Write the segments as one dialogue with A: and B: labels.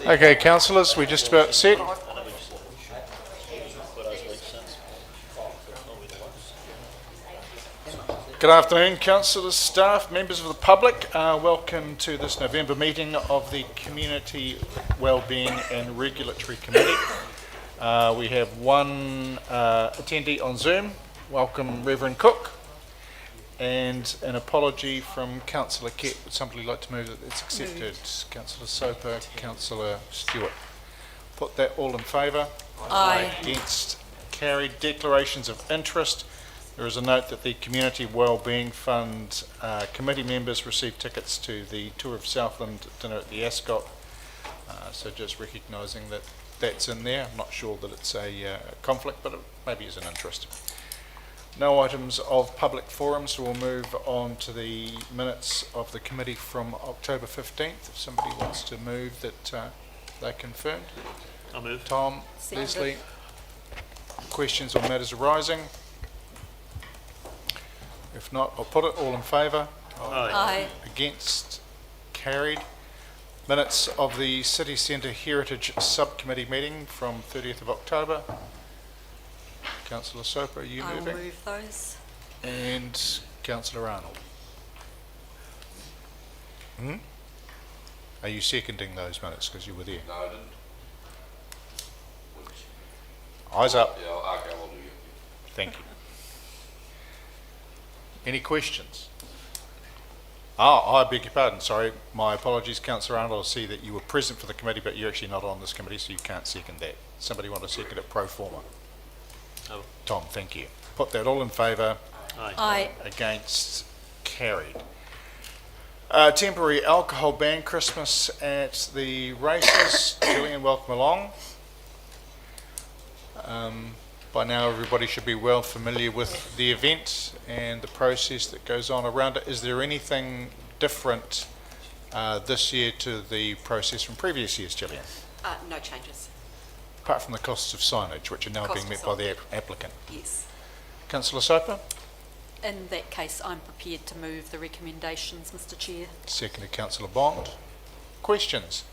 A: Okay, councillors, we're just about set. Good afternoon, councillors, staff, members of the public. Welcome to this November meeting of the Community Wellbeing and Regulatory Committee. We have one attendee on Zoom. Welcome, Reverend Cook. And an apology from Councillor Kett. Would somebody like to move that it's accepted? Councillor Soper, Councillor Stewart. Put that all in favour.
B: Aye.
A: Against? Carried. Declarations of interest. There is a note that the Community Wellbeing Fund committee members received tickets to the Tour of Southland dinner at the Ascot. So just recognising that that's in there. I'm not sure that it's a conflict, but it maybe is an interest. No items of public forums, so we'll move on to the minutes of the committee from October 15th. If somebody wants to move that they're confirmed.
C: I'll move.
A: Tom, Leslie, questions or matters arising? If not, I'll put it all in favour.
B: Aye.
A: Against? Carried. Minutes of the City Centre Heritage Subcommittee meeting from 30th of October. Councillor Soper, are you moving?
B: I'll move those.
A: And Councillor Arnold. Are you seconding those minutes because you were there?
D: No, I didn't.
A: Eyes up.
D: Yeah, okay, I'll do it.
A: Thank you. Any questions? I beg your pardon, sorry. My apologies, Councillor Arnold. I see that you were present for the committee, but you're actually not on this committee, so you can't second that. Somebody want to second it pro forma?
C: Oh.
A: Tom, thank you. Put that all in favour.
C: Aye.
B: Aye.
A: Against? Carried. Temporary alcohol ban, Christmas at the races. Gillian, welcome along. By now everybody should be well familiar with the event and the process that goes on around it. Is there anything different this year to the process from previous years, Gillian?
B: No changes.
A: Apart from the costs of signage, which are now
B: Cost
A: being
B: of
A: met by the applicant.
B: Yes.
A: Councillor Soper?
B: In that case, I'm prepared to move the recommendations, Mr. Chair.
A: Seconded, Councillor Bond. Questions?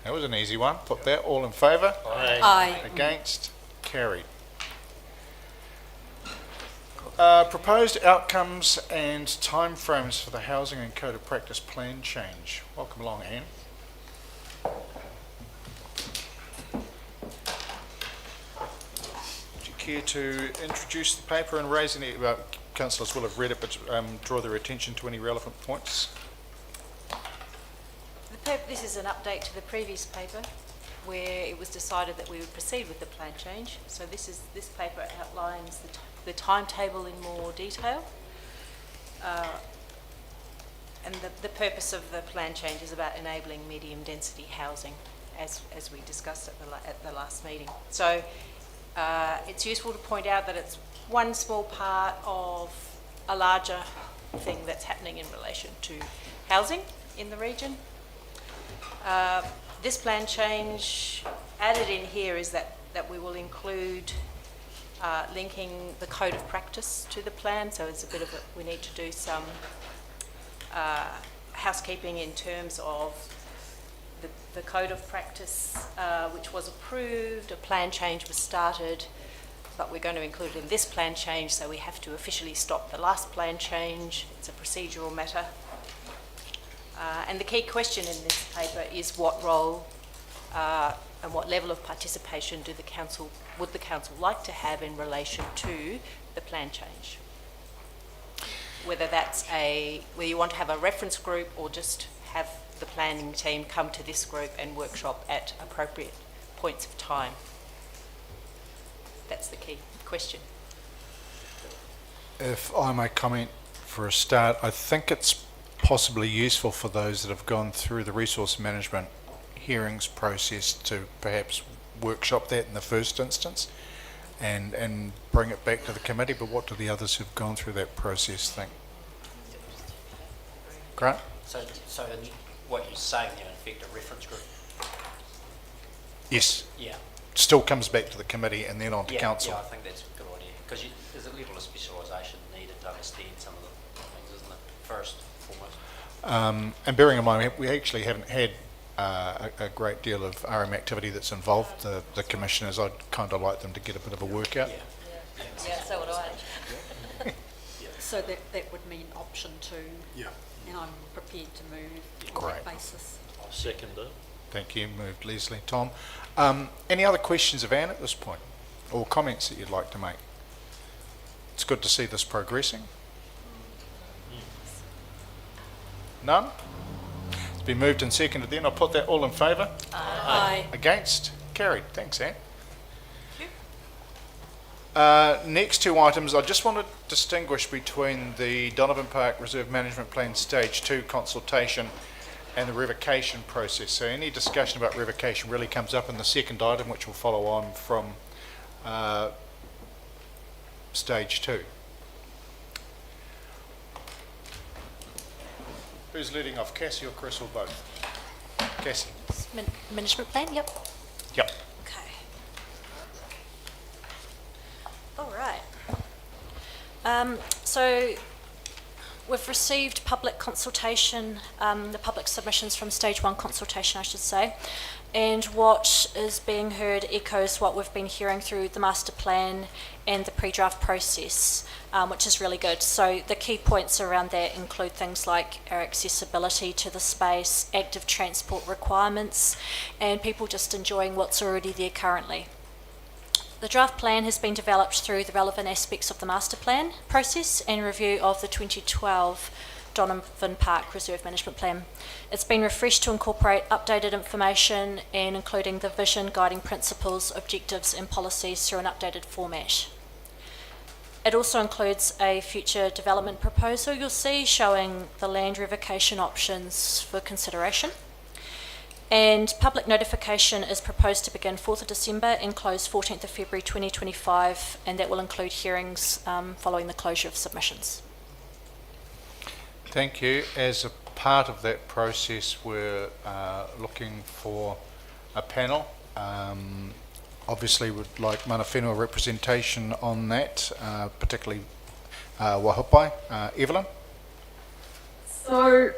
A: That was an easy one. Put that all in favour.
B: Aye.
A: Against? Carried. Proposed outcomes and timeframes for the Housing and Code of Practice plan change. Welcome along, Anne. Would you care to introduce the paper and raise any, councillors will have read it, but draw their attention to any relevant points?
E: This is an update to the previous paper where it was decided that we would proceed with the plan change. So this paper outlines the timetable in more detail. And the purpose of the plan change is about enabling medium density housing as we discussed at the last meeting. So it's useful to point out that it's one small part of a larger thing that's happening in relation to housing in the region. This plan change added in here is that we will include linking the code of practice to the plan. So it's a bit of we need to do some housekeeping in terms of the code of practice, which was approved. A plan change was started, but we're going to include it in this plan change, so we have to officially stop the last plan change. It's a procedural matter. And the key question in this paper is what role and what level of participation would the council like to have in relation to the plan change? Whether that's whether you want to have a reference group or just have the planning team come to this group and workshop at appropriate points of time. That's the key question.
A: If I may comment for a start, I think it's possibly useful for those that have gone through the resource management hearings process to perhaps workshop that in the first instance and bring it back to the committee. But what do the others who've gone through that process think? Grant?
F: So what you're saying there, in effect, a reference group?
A: Yes.
F: Yeah.
A: Still comes back to the committee and then on to council.
F: Yeah, I think that's a good idea because there's a level of specialisation needed to understand some of the things, isn't it? First and foremost.
A: And bearing in mind, we actually haven't had a great deal of RM activity that's involved the commissioners. I'd kind of like them to get a bit of a workout.
E: Yeah, so would I.
B: So that would mean option 2.
D: Yeah.
B: And I'm prepared to move on
A: Great.
B: that basis.
C: I'll second it.
A: Thank you. Moved Leslie. Tom. Any other questions of Anne at this point, or comments that you'd like to make? It's good to see this progressing. None? It's been moved and seconded then. I'll put that all in favour.
B: Aye.
A: Against? Carried. Thanks, Anne. Next 2 items, I just want to distinguish between the Donovan Park Reserve Management Plan Stage 2 consultation and the revocation process. So any discussion about revocation really comes up in the second item, which will follow on from Stage 2. Who's leading off, Cassie or Chris or both? Cassie.
E: Management plan, yep.
A: Yep.
E: Okay. All right. So we've received public consultation, the public submissions from stage 1 consultation, I should say, and what is being heard echoes what we've been hearing through the master plan and the pre-draft process, which is really good. So the key points around that include things like our accessibility to the space, active transport requirements, and people just enjoying what's already there currently. The draft plan has been developed through the relevant aspects of the master plan process and review of the 2012 Donovan Park Reserve Management Plan. It's been refreshed to incorporate updated information and including the vision, guiding principles, objectives and policies through an updated format. It also includes a future development proposal you'll see showing the land revocation options for consideration. And public notification is proposed to begin 4th of December and close 14th of February 2025, and that will include hearings following the closure of submissions.
A: Thank you. As a part of that process, we're looking for a panel. Obviously, would like mana whenua representation on that, particularly Wahopai. Evelyn?
G: So,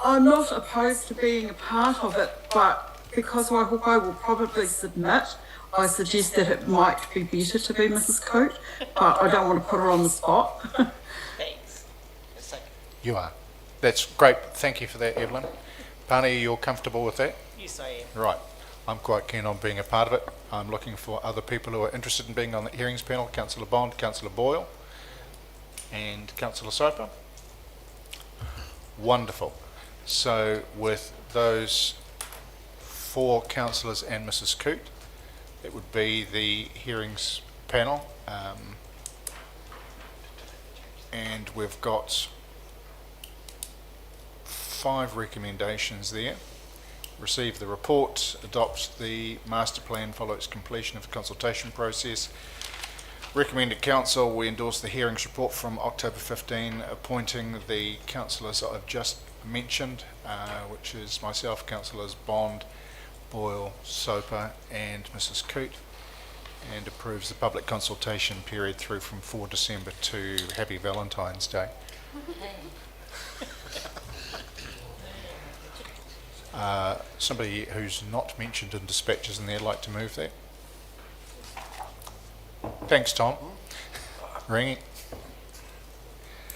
G: I'm not opposed to being a part of it, but because Waihopai will probably submit, I suggest that it might be better to be Mrs. Coote, but I don't want to put her on the spot.
F: Thanks. Yes, thank
A: You are. That's great. Thank you for that, Evelyn. Pani, you're comfortable with that?
F: Yes, I am.
A: Right. I'm quite keen on being a part of it. I'm looking for other people who are interested in being on the hearings panel. Councillor Bond, Councillor Boyle, and Councillor Soper. Wonderful. So with those 4 councillors and Mrs. Coote, it would be the hearings panel. And we've got 5 recommendations there. Receive the report, adopt the master plan, follow its completion of the consultation process. Recommended council, we endorse the hearings report from October 15, appointing the councillors I've just mentioned, which is myself, councillors Bond, Boyle, Soper and Mrs. Coote, and approves the public consultation period through from 4 December to Happy Valentine's Day. Somebody who's not mentioned in dispatches in there like to move that? Thanks, Tom. Ringy.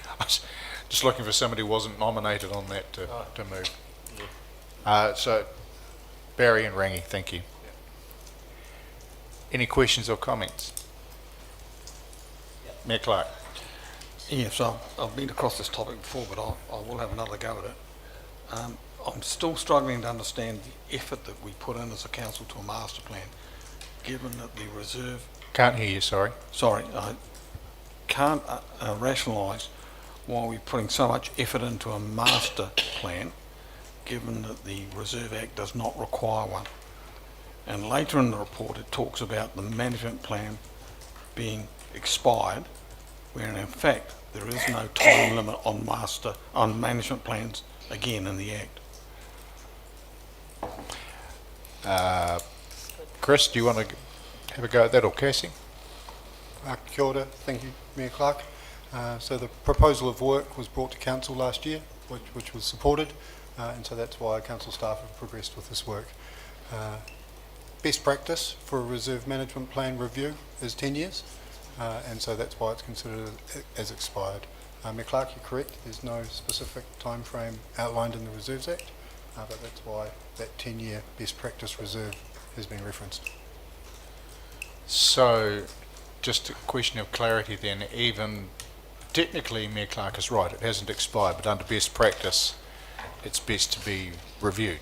A: I was just looking for somebody who wasn't nominated on that to move. So, Barry and Rangi, thank you. Any questions or comments? Mayor Clark.
D: Yes, I've been across this topic before, but I will have another go at it. I'm still struggling to understand the effort that we put in as a council to a master plan, given that the reserve...
A: Can't hear you, sorry.
D: Sorry, I can't rationalise why we're putting so much effort into a master plan, given that the Reserve Act does not require one. And later in the report it talks about the management plan being expired, where in fact there is no time limit on management plans again in the Act.
A: Chris, do you want to have a go at that, or Cassie?
H: Kia ora. Thank you, Mayor Clark. So the proposal of work was brought to council last year, which was supported. and so that's why council staff have progressed with this work. Best practice for a reserve management plan review is 10 years, and so that's why it's considered as expired. Mayor Clark, you're correct, there's no specific time frame outlined in the Reserves Act, but that's why that 10-year best practice reserve has been referenced.
A: So, just a question of clarity then, even technically Mayor Clark is right, it hasn't expired, but under best practice it's best to be reviewed.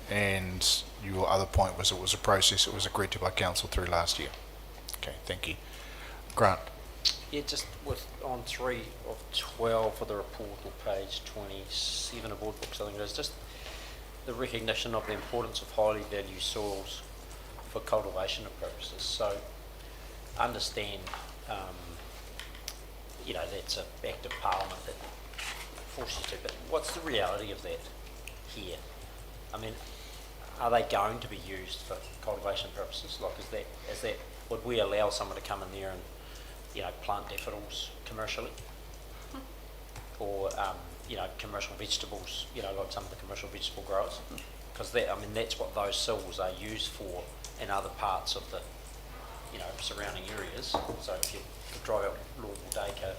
A: And your other point was it was a process that was agreed to by council through last year. Okay, thank you. Grant.
F: Yeah, just with on 3 of 12 for the report on page 27 of board books, I think it is, just the recognition of the importance of highly valued soils for cultivation purposes. So understand, you know, that's an act of parliament that forces you to, but what's the reality of that here? I mean, are they going to be used for cultivation purposes? Like, is that, would we allow someone to come in there and, you know, plant daffodils commercially? Or, you know, commercial vegetables, you know, like some of the commercial vegetable growers? Because that, I mean, that's what those soils are used for in other parts of the, you know, surrounding areas. So if you drive out Lawville, Dacre,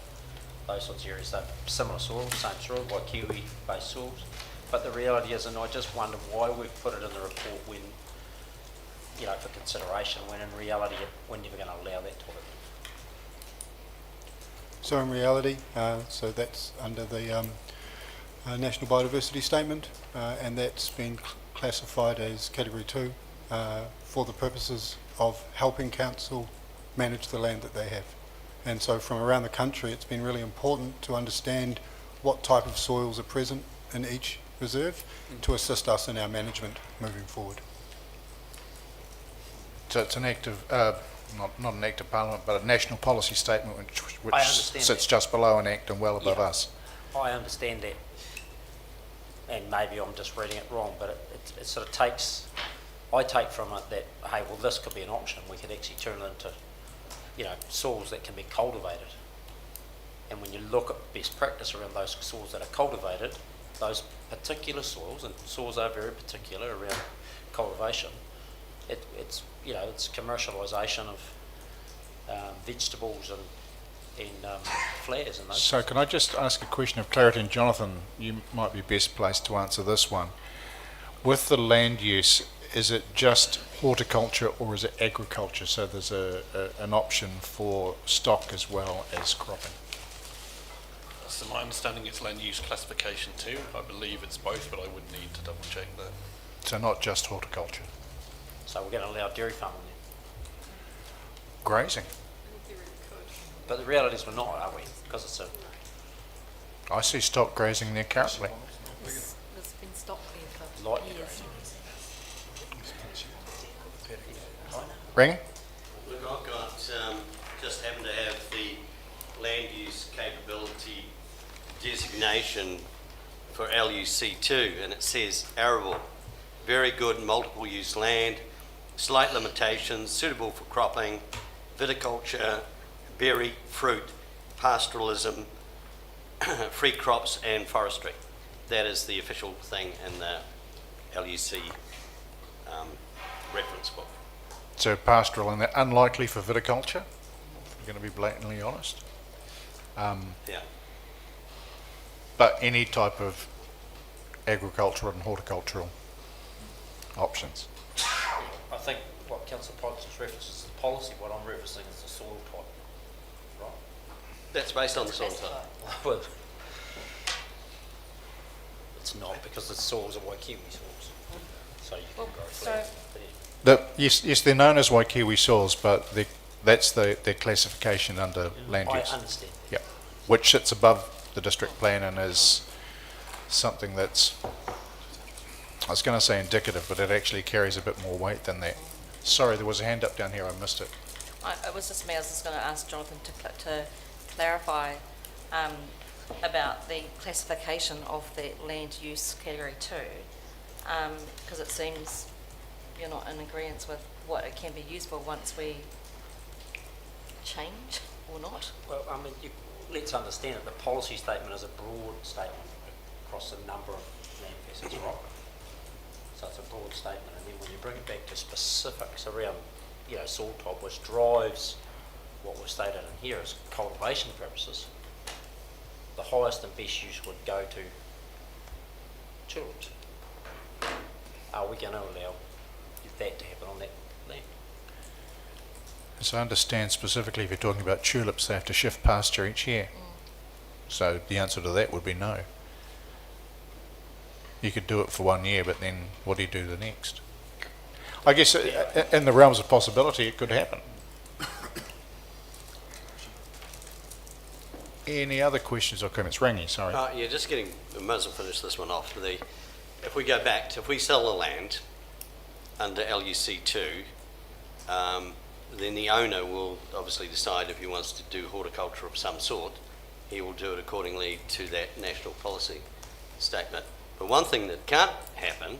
F: those sorts of areas, they're similar soil, same soil, like Kiwi-based soils. But the reality is, and I just wonder why we've put it in the report when, you know, for consideration, when in reality we're never going to allow that to happen.
H: So in reality, so that's under the National Biodiversity Statement, and that's been classified as Category 2 for the purposes of helping council manage the land that they have. And so from around the country, it's been really important to understand what type of soils are present in each reserve to assist us in our management moving forward.
A: So it's an act of, not an act of parliament, but a national policy statement which sits
F: that.
A: just below an act and well above
F: Yeah.
A: us.
F: I understand that, and maybe I'm just reading it wrong, but it sort of takes, I take from it that, hey, well, this could be an option. We could actually turn it into, you know, soils that can be cultivated. And when you look at best practice around those soils that are cultivated, those particular soils, and soils are very particular around cultivation, it's, you know, it's commercialisation of vegetables and flowers and those.
A: So can I just ask a question of clarity, and Jonathan, you might be best placed to answer this one. With the land use, is it just horticulture or is it agriculture? So there's an option for stock as well as cropping.
C: So my understanding it's land use classification too. I believe it's both, but I would need to double check that.
A: So not just horticulture.
F: So we're going to allow dairy farming there.
A: Grazing.
F: But the reality is we're not, are we? Because it's a,
A: I see stock grazing there currently.
B: There's been stock there for
F: Light
B: years.
A: Ring?
I: Look, I've got, just happen to have the land use capability designation for LUC2, and it says arable, very good multiple use land, slight limitations, suitable for cropping, viticulture, berry, fruit, pastoralism, free crops and forestry. That is the official thing in the LUC reference book.
A: So pastoral and they're unlikely for viticulture. I'm going to be blatantly honest.
I: Yeah.
A: But any type of agricultural and horticultural options.
F: I think what Councillor Potts references is the policy. What I'm referencing is the soil type, right?
I: That's based on the soil type.
F: Well, it's not, because the soils are Waikiwi soils, so you can grow flowers.
A: Yes, they're known as Waikiwi soils, but that's their classification under land
F: I
A: use.
F: understand.
A: Yeah, which sits above the district plan and is something that's, I was going to say indicative, but it actually carries a bit more weight than that. Sorry, there was a hand up down here, I missed it.
J: It was just me. I was just going to ask Jonathan to clarify about the classification of the land use category 2, because it seems you're not in agreement with what it can be used for once we change or not.
F: Well, I mean, let's understand that the policy statement is a broad statement across a number of manifest as rock. So it's a broad statement, and then when you bring it back to specifics around, soil type, which drives what was stated in here as cultivation purposes, the highest and best use would go to tulips. Are we going to allow that to happen on that land?
A: As I understand, specifically if you're talking about tulips, they have to shift pasture each year. So the answer to that would be no. You could do it for 1 year, but then what do you do the next? I guess in the realms of possibility, it could happen. Any other questions or comments? Rangi, sorry.
I: Yeah, just getting, I might as well finish this one off. If we go back to, if we sell the land under LUC2, then the owner will obviously decide if he wants to do horticulture of some sort. He will do it accordingly to that national policy statement. But one thing that can't happen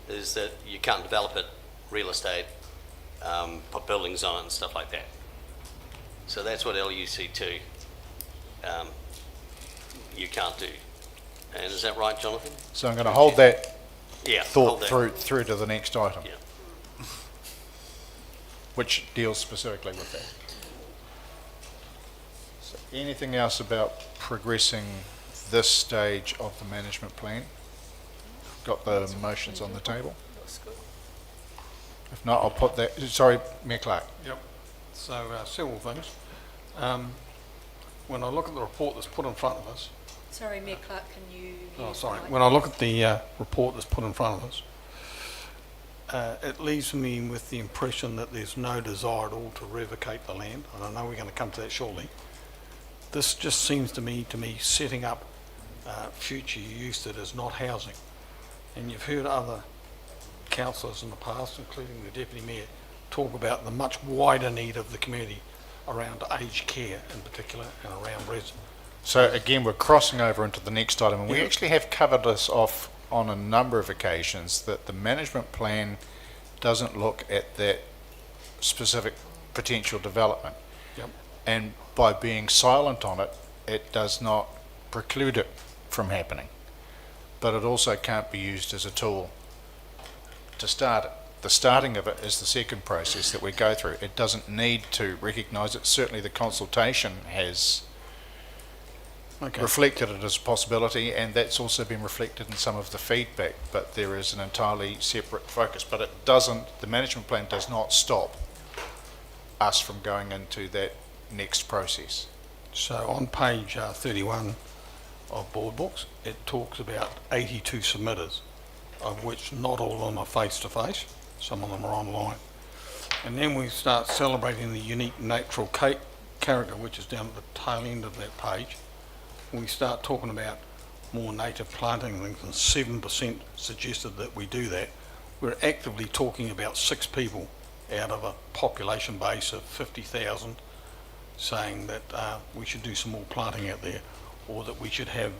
I: is that you can't develop it, real estate, put buildings on it and stuff like that. So that's what LUC2 you can't do. And is that right, Jonathan?
A: So I'm going to hold that
I: Yeah.
A: thought
I: hold that.
A: through to the next item,
I: Yeah.
A: which deals specifically with that. So anything else about progressing this stage of the management plan? Got the motions on the table? If not, I'll put that, sorry, Mayor Clark.
D: Yep. So several things. When I look at the report that's put in front of us,
B: Sorry, Mayor Clark, can you...
D: When I look at the report that's put in front of us, it leaves me with the impression that there's no desire at all to revocate the land, and I know we're going to come to that shortly. This just seems to me setting up future use that is not housing. And you've heard other councillors in the past, including the Deputy Mayor, talk about the much wider need of the community around aged care in particular and around residents.
A: So again, we're crossing over into the next item, and we actually have covered this off on a number of occasions, that the management plan doesn't look at that specific potential development.
D: Yep.
A: And by being silent on it, it does not preclude it from happening. But it also can't be used as a tool to start it. The starting of it is the second process that we go through. It doesn't need to recognise it. Certainly the consultation has reflected it as a possibility, and that's also been reflected in some of the feedback, but there is an entirely separate focus. But it doesn't, the management plan does not stop us from going into that next process.
D: So on page 31 of board books, it talks about 82 submitters, of which not all of them are face-to-face, some of them are online. And then we start celebrating the unique natural character, which is down at the tail end of that page. We start talking about more native planting things, and 7% suggested that we do that. We're actively talking about 6 people out of a population base of 50,000 saying that we should do some more planting out there, or that we should have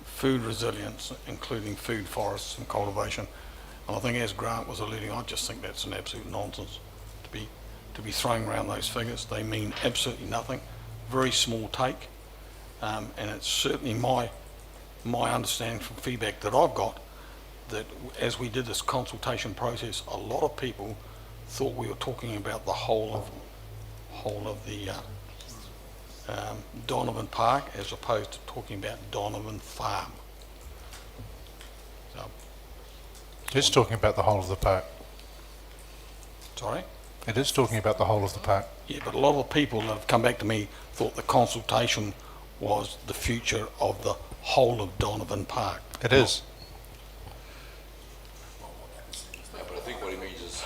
D: food resilience, including food forests and cultivation. And I think, as Grant was alluding, I just think that's an absolute nonsense to be throwing around those figures. They mean absolutely nothing. Very small take. And it's certainly my understanding from feedback that I've got, that as we did this consultation process, a lot of people thought we were talking about the whole of the Donovan Park, as opposed to talking about Donovan Farm. So,
A: It is talking about the whole of the park.
D: sorry?
A: It is talking about the whole of the park.
D: Yeah, but a lot of people that have come back to me thought the consultation was the future of the whole of Donovan Park.
A: It is.
K: No, but I think what he means is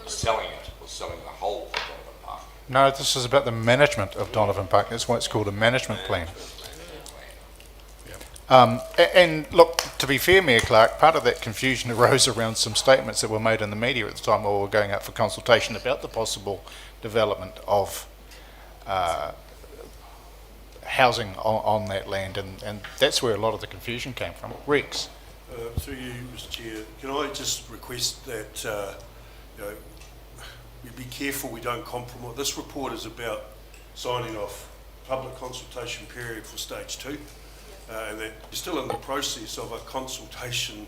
K: selling it, or selling the whole of Donovan Park.
A: No, this is about the management of Donovan Park. That's why it's called a management plan. And look, to be fair, Mayor Clark, part of that confusion arose around some statements that were made in the media at the time while we were going out for consultation about the possible development of housing on that land, and that's where a lot of the confusion came from. Rex?
L: Through you, Mr Chair, can I just request that we be careful we don't compromise. This report is about signing off public consultation period for stage 2. and that you're still in the process of a consultation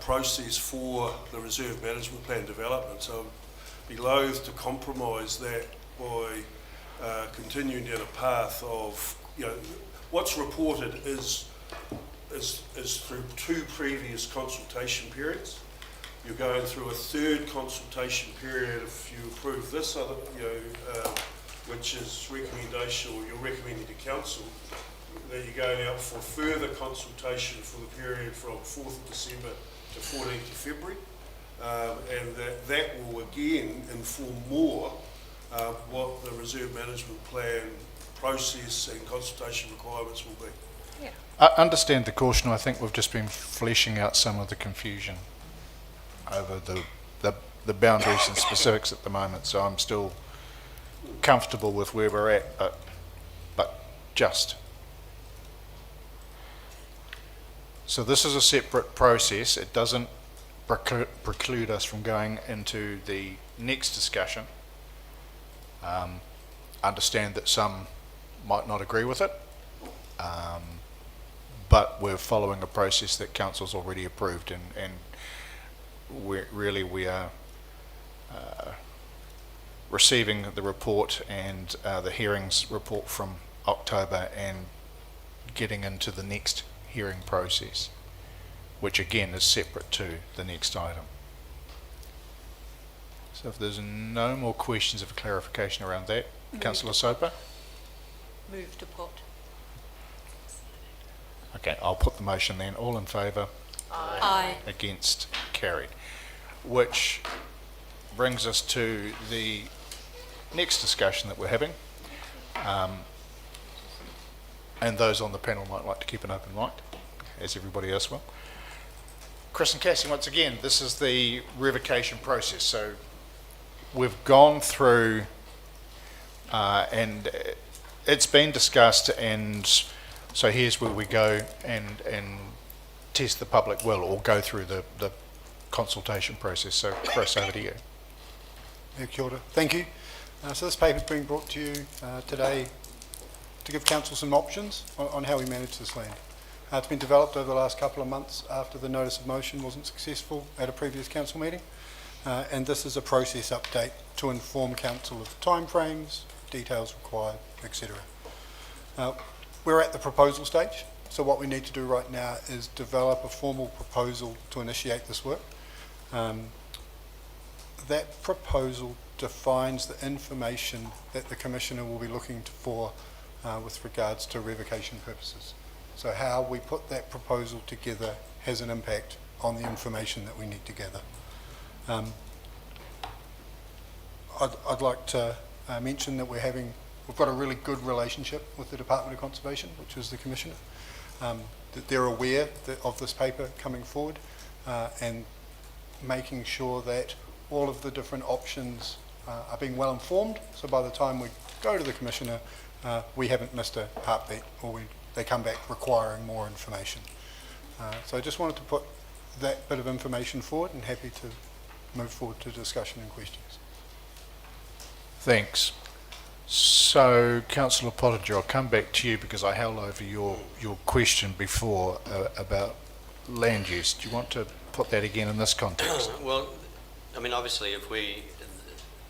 L: process for the reserve management plan development. So I'd be loath to compromise that by continuing down a path of, what's reported is through 2 previous consultation periods. You're going through a 3rd consultation period if you approve this other, which is recommendation, or you're recommending to council that you're going out for further consultation for the period from 4th of December to 14th of February. And that will again inform more what the reserve management plan process and consultation requirements will be.
A: I understand the caution. I think we've just been fleshing out some of the confusion over the boundaries and specifics at the moment, so I'm still comfortable with where we're at, but just. So this is a separate process. It doesn't preclude us from going into the next discussion. Understand that some might not agree with it, but we're following a process that council's already approved, and we are receiving the report and the hearings report from October and getting into the next hearing process, which again is separate to the next item. So if there's no more questions of clarification around that, Councillor Soper?
B: Move to put.
A: Okay, I'll put the motion then. All in favour?
B: Aye.
A: Against? Carried. Which brings us to the next discussion that we're having. And those on the panel might like to keep an open mind, as everybody else will. Chris and Cassie, once again, this is the revocation process. So we've gone through and it's been discussed, and so here's where we go and test the public will, or go through the consultation process. So Chris, over to you.
H: Kia ora. Thank you. So this paper's been brought to you today to give council some options on how we manage this land. It's been developed over the last couple of months after the notice of motion wasn't successful at a previous council meeting, and this is a process update to inform council of timeframes, details required, etc. We're at the proposal stage, so what we need to do right now is develop a formal proposal to initiate this work. That proposal defines the information that the Commissioner will be looking for with regards to revocation purposes. So how we put that proposal together has an impact on the information that we need to gather. I'd like to mention that we've got a really good relationship with the Department of Conservation, which is the Commissioner. That they're aware of this paper coming forward and making sure that all of the different options are being well informed, so by the time we go to the Commissioner, we haven't missed a heartbeat, or they come back requiring more information. So I just wanted to put that bit of information forward, and happy to move forward to discussion and questions.
A: Thanks. So, Councillor Pottinger, I'll come back to you because I held over your question before about land use. Do you want to put that again in this context?
I: Well, I mean, obviously, the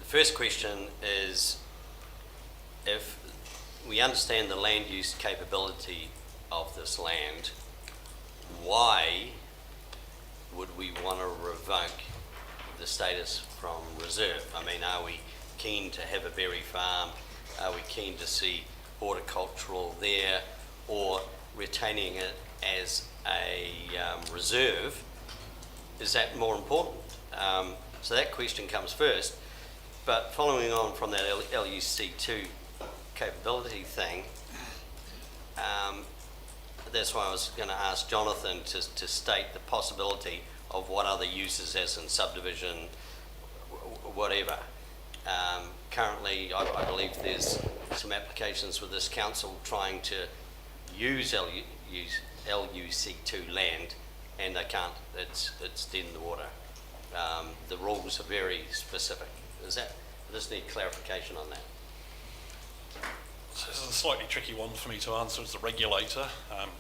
I: first question is, if we understand the land use capability of this land, why would we want to revoke the status from reserve? I mean, are we keen to have a berry farm? Are we keen to see horticultural there, or retaining it as a reserve? Is that more important? So that question comes first. But following on from that LUC2 capability thing, that's why I was going to ask Jonathan to state the possibility of what other uses, as in subdivision, whatever. Currently, I believe there's some applications with this council trying to use LUC2 land, and they can't. It's dead in the water. The rules are very specific. I just need clarification on that.
C: So this is a slightly tricky one for me to answer as the regulator,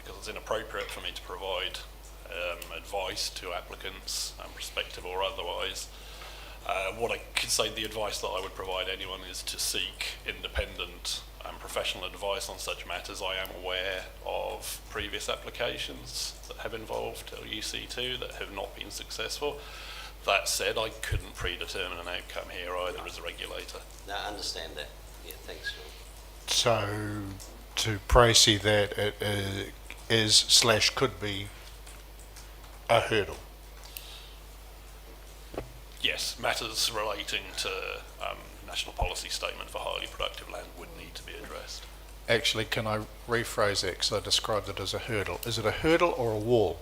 C: because it's inappropriate for me to provide advice to applicants, prospective or otherwise. What I could say, the advice that I would provide anyone is to seek independent and professional advice on such matters. I am aware of previous applications that have involved LUC2 that have not been successful. That said, I couldn't predetermine an outcome here either as a regulator.
I: No, I understand that. Yeah, thanks, John.
A: So to Tracy, that it is / could be a hurdle.
C: Yes, matters relating to national policy statement for highly productive land would need to be addressed.
A: Actually, can I rephrase that, because I described it as a hurdle? Is it a hurdle or a wall?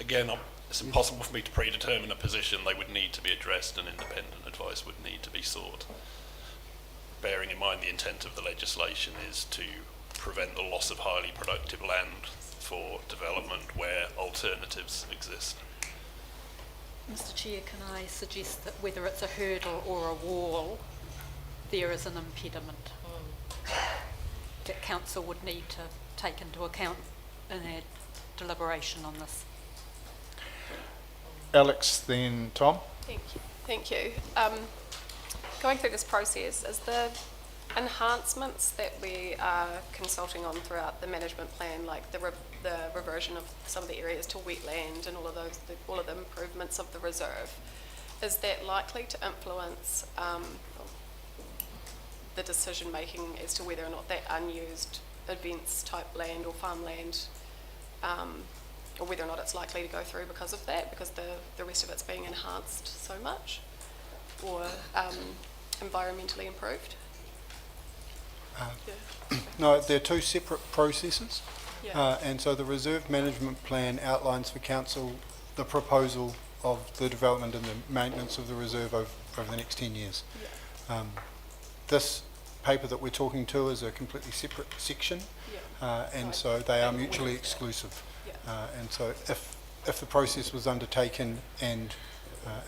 C: Again, it's impossible for me to predetermine a position. They would need to be addressed and independent advice would need to be sought. Bearing in mind the intent of the legislation is to prevent the loss of highly productive land for development where alternatives exist.
B: Mr Chair, can I suggest that whether it's a hurdle or a wall, there is an impediment that council would need to take into account in their deliberation on this?
A: Alex, then Tom?
M: Thank you. Going through this process, is the enhancements that we are consulting on throughout the management plan, like the reversion of some of the areas to wetland and all of those, all of the improvements of the reserve, is that likely to influence the decision making as to whether or not that unused events type land or farmland, or whether or not it's likely to go through because of that, because the rest of it's being enhanced so much or environmentally improved?
H: No, they're two separate processes.
M: Yeah.
H: And so the reserve management plan outlines for council the proposal of the development and the maintenance of the reserve over the next 10 years.
M: Yeah.
H: This paper that we're talking to is a completely separate section, and
M: Right.
H: so they are mutually exclusive.
M: Yeah.
H: And so if the process was undertaken and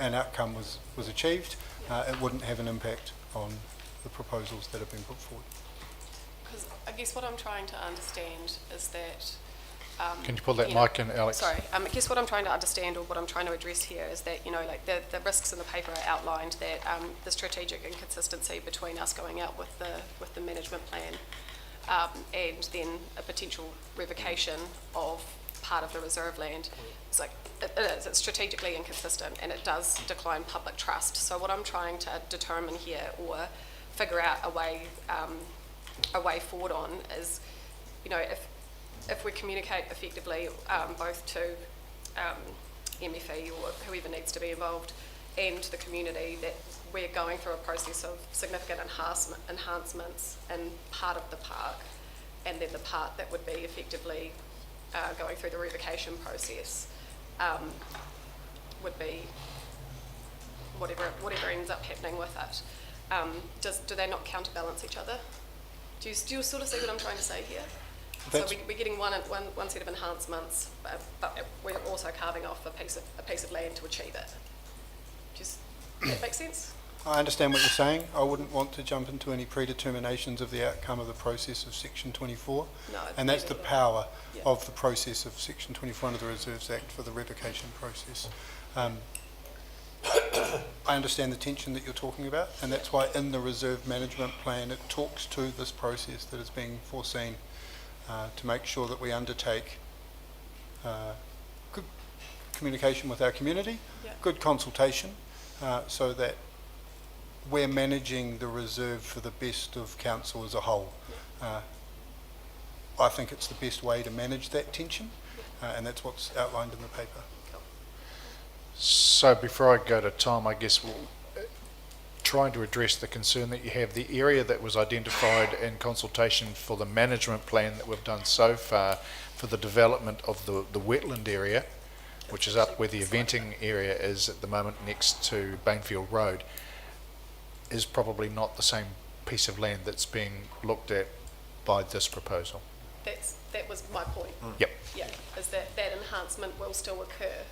H: an outcome was achieved, it wouldn't have an impact on the proposals that have been put forward.
M: Because I guess what I'm trying to understand is that
A: Can you pull that mic in, Alex?
M: Sorry, I guess what I'm trying to understand, or what I'm trying to address here, is that, like the risks in the paper are outlined, that the strategic inconsistency between us going out with the management plan and then a potential revocation of part of the reserve land. It's like, it's strategically inconsistent and it does decline public trust. So what I'm trying to determine here, or figure out a way forward on, is, if we communicate effectively both to MFE or whoever needs to be involved and the community, that we're going through a process of significant enhancements in part of the park, and then the part that would be effectively going through the revocation process would be whatever ends up happening with it. Do they not counterbalance each other? Do you sort of see what I'm trying to say here? So we're getting one set of enhancements, but we're also carving off a piece of land to achieve it. Does that make sense?
H: I understand what you're saying. I wouldn't want to jump into any predeterminations of the outcome of the process of Section 24.
M: No,
H: and that's the
M: neither.
H: power
M: Yeah.
H: of the process of Section 24 under the Reserves Act for the revocation process. I understand the tension that you're talking about, and that's why in the reserve management plan it talks to this process that is being foreseen to make sure that we undertake good communication with our community,
M: Yeah.
H: good consultation, so that we're managing the reserve for the best of council as a whole. I think it's the best way to manage that tension, and that's what's outlined in the paper.
A: So before I go to Tom, I guess trying to address the concern that you have, the area that was identified in consultation for the management plan that we've done so far for the development of the wetland area, which is up where the eventing area is at the moment next to Bainfield Road, is probably not the same piece of land that's being looked at by this proposal.
M: That was my point.
A: Yep.
M: Yeah, is that enhancement will still occur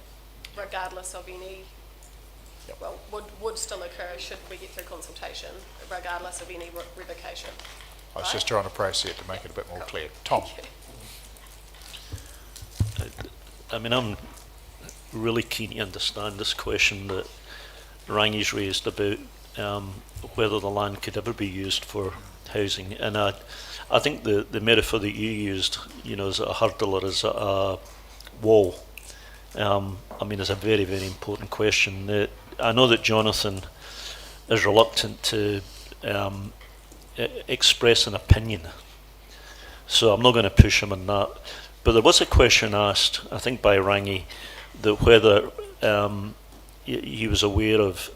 M: regardless of any, would still occur should we get through consultation, regardless of any revocation.
A: I was just trying to process it to make it a bit more clear. Tom?
N: I mean, I'm really keen to understand this question that Rangi's raised about whether the land could ever be used for housing. And I think the metaphor that you used, you know, is it a hurdle or is it a wall? I mean, it's a very, very important question. I know that Jonathan is reluctant to express an opinion, so I'm not going to push him on that. But there was a question asked, I think by Rangi, that whether he was aware of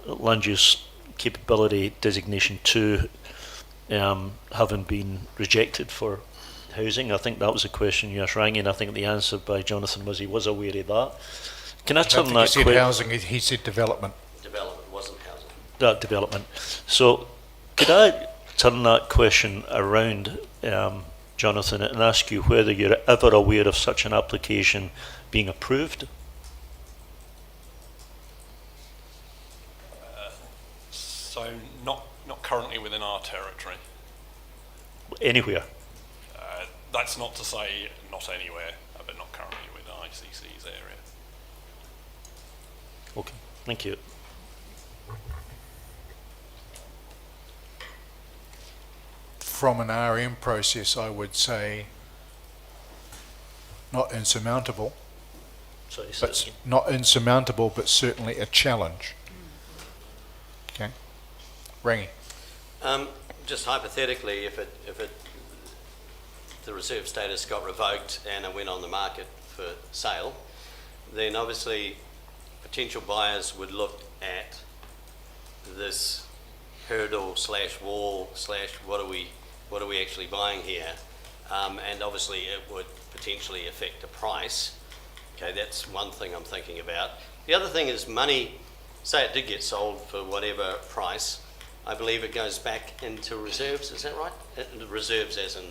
N: land use capability designation 2 having been rejected for housing. I think that was a question you asked Rangi, and I think the answer by Jonathan was he was aware of that. Can I turn that
A: He said housing, he said development.
I: Development wasn't housing.
N: That development. So could I turn that question around, Jonathan, and ask you whether you're ever aware of such an application being approved?
C: So not currently within our territory.
N: Anywhere?
C: That's not to say not anywhere, but not currently within ICC's area.
N: Okay, thank you.
A: From an RM process, I would say not insurmountable,
N: Sorry,
A: but not insurmountable, but certainly a challenge. Okay, Rangi.
I: Just hypothetically, if the reserve status got revoked and it went on the market for sale, then obviously potential buyers would look at this hurdle / wall / what are we actually buying here, and obviously it would potentially affect the price. Okay, that's one thing I'm thinking about. The other thing is money. Say it did get sold for whatever price, I believe it goes back into reserves. Is that right? Reserves as in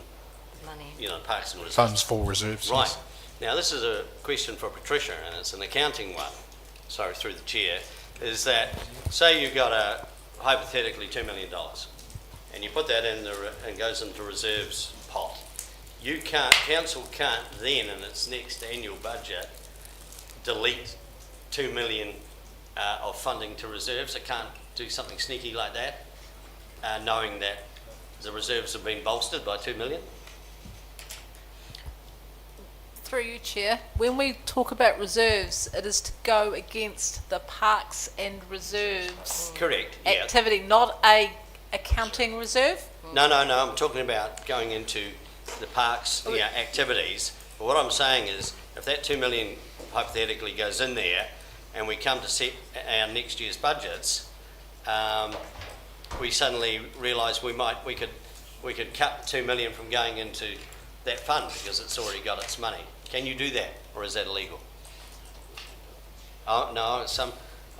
J: Money.
I: you know, parks and reserves.
A: Funds for reserves.
I: Right.
A: Yes.
I: Now, this is a question for Patricia, and it's an accounting one, sorry, through the chair, is that, say you got a, hypothetically, $2 million, and you put that in and goes into reserves pot. You can't, council can't then, in its next annual budget, delete $2 million of funding to reserves. It can't do something sneaky like that, knowing that the reserves have been bolstered by $2 million.
B: Through you, Chair, when we talk about reserves, it is to go against the parks and reserves
I: Correct, yeah.
B: activity, not a accounting reserve.
I: No, I'm talking about going into the parks, activities. But what I'm saying is, if that 2 million hypothetically goes in there, and we come to set our next year's budgets, we suddenly realise we could cut 2 million from going into that fund because it's already got its money. Can you do that, or is that illegal? Oh no,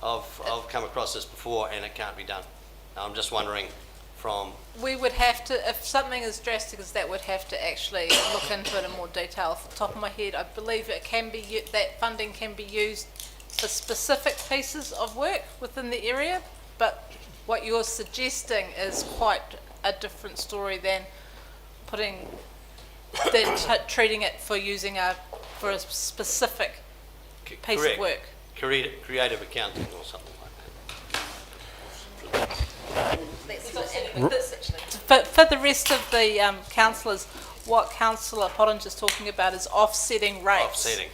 I: I've come across this before, and it can't be done. I'm just wondering from.
B: We would have to, if something as drastic as that, would have to actually look into it in more detail. Off the top of my head, I believe it can be that funding can be used for specific pieces of work within the area, but what you're suggesting is quite a different story than treating it for using for a specific piece
I: Correct.
B: of work.
I: Creative accounting or something like that.
B: For the rest of the councillors, what Councillor Pottinger is talking about is offsetting rates.
I: Offsetting.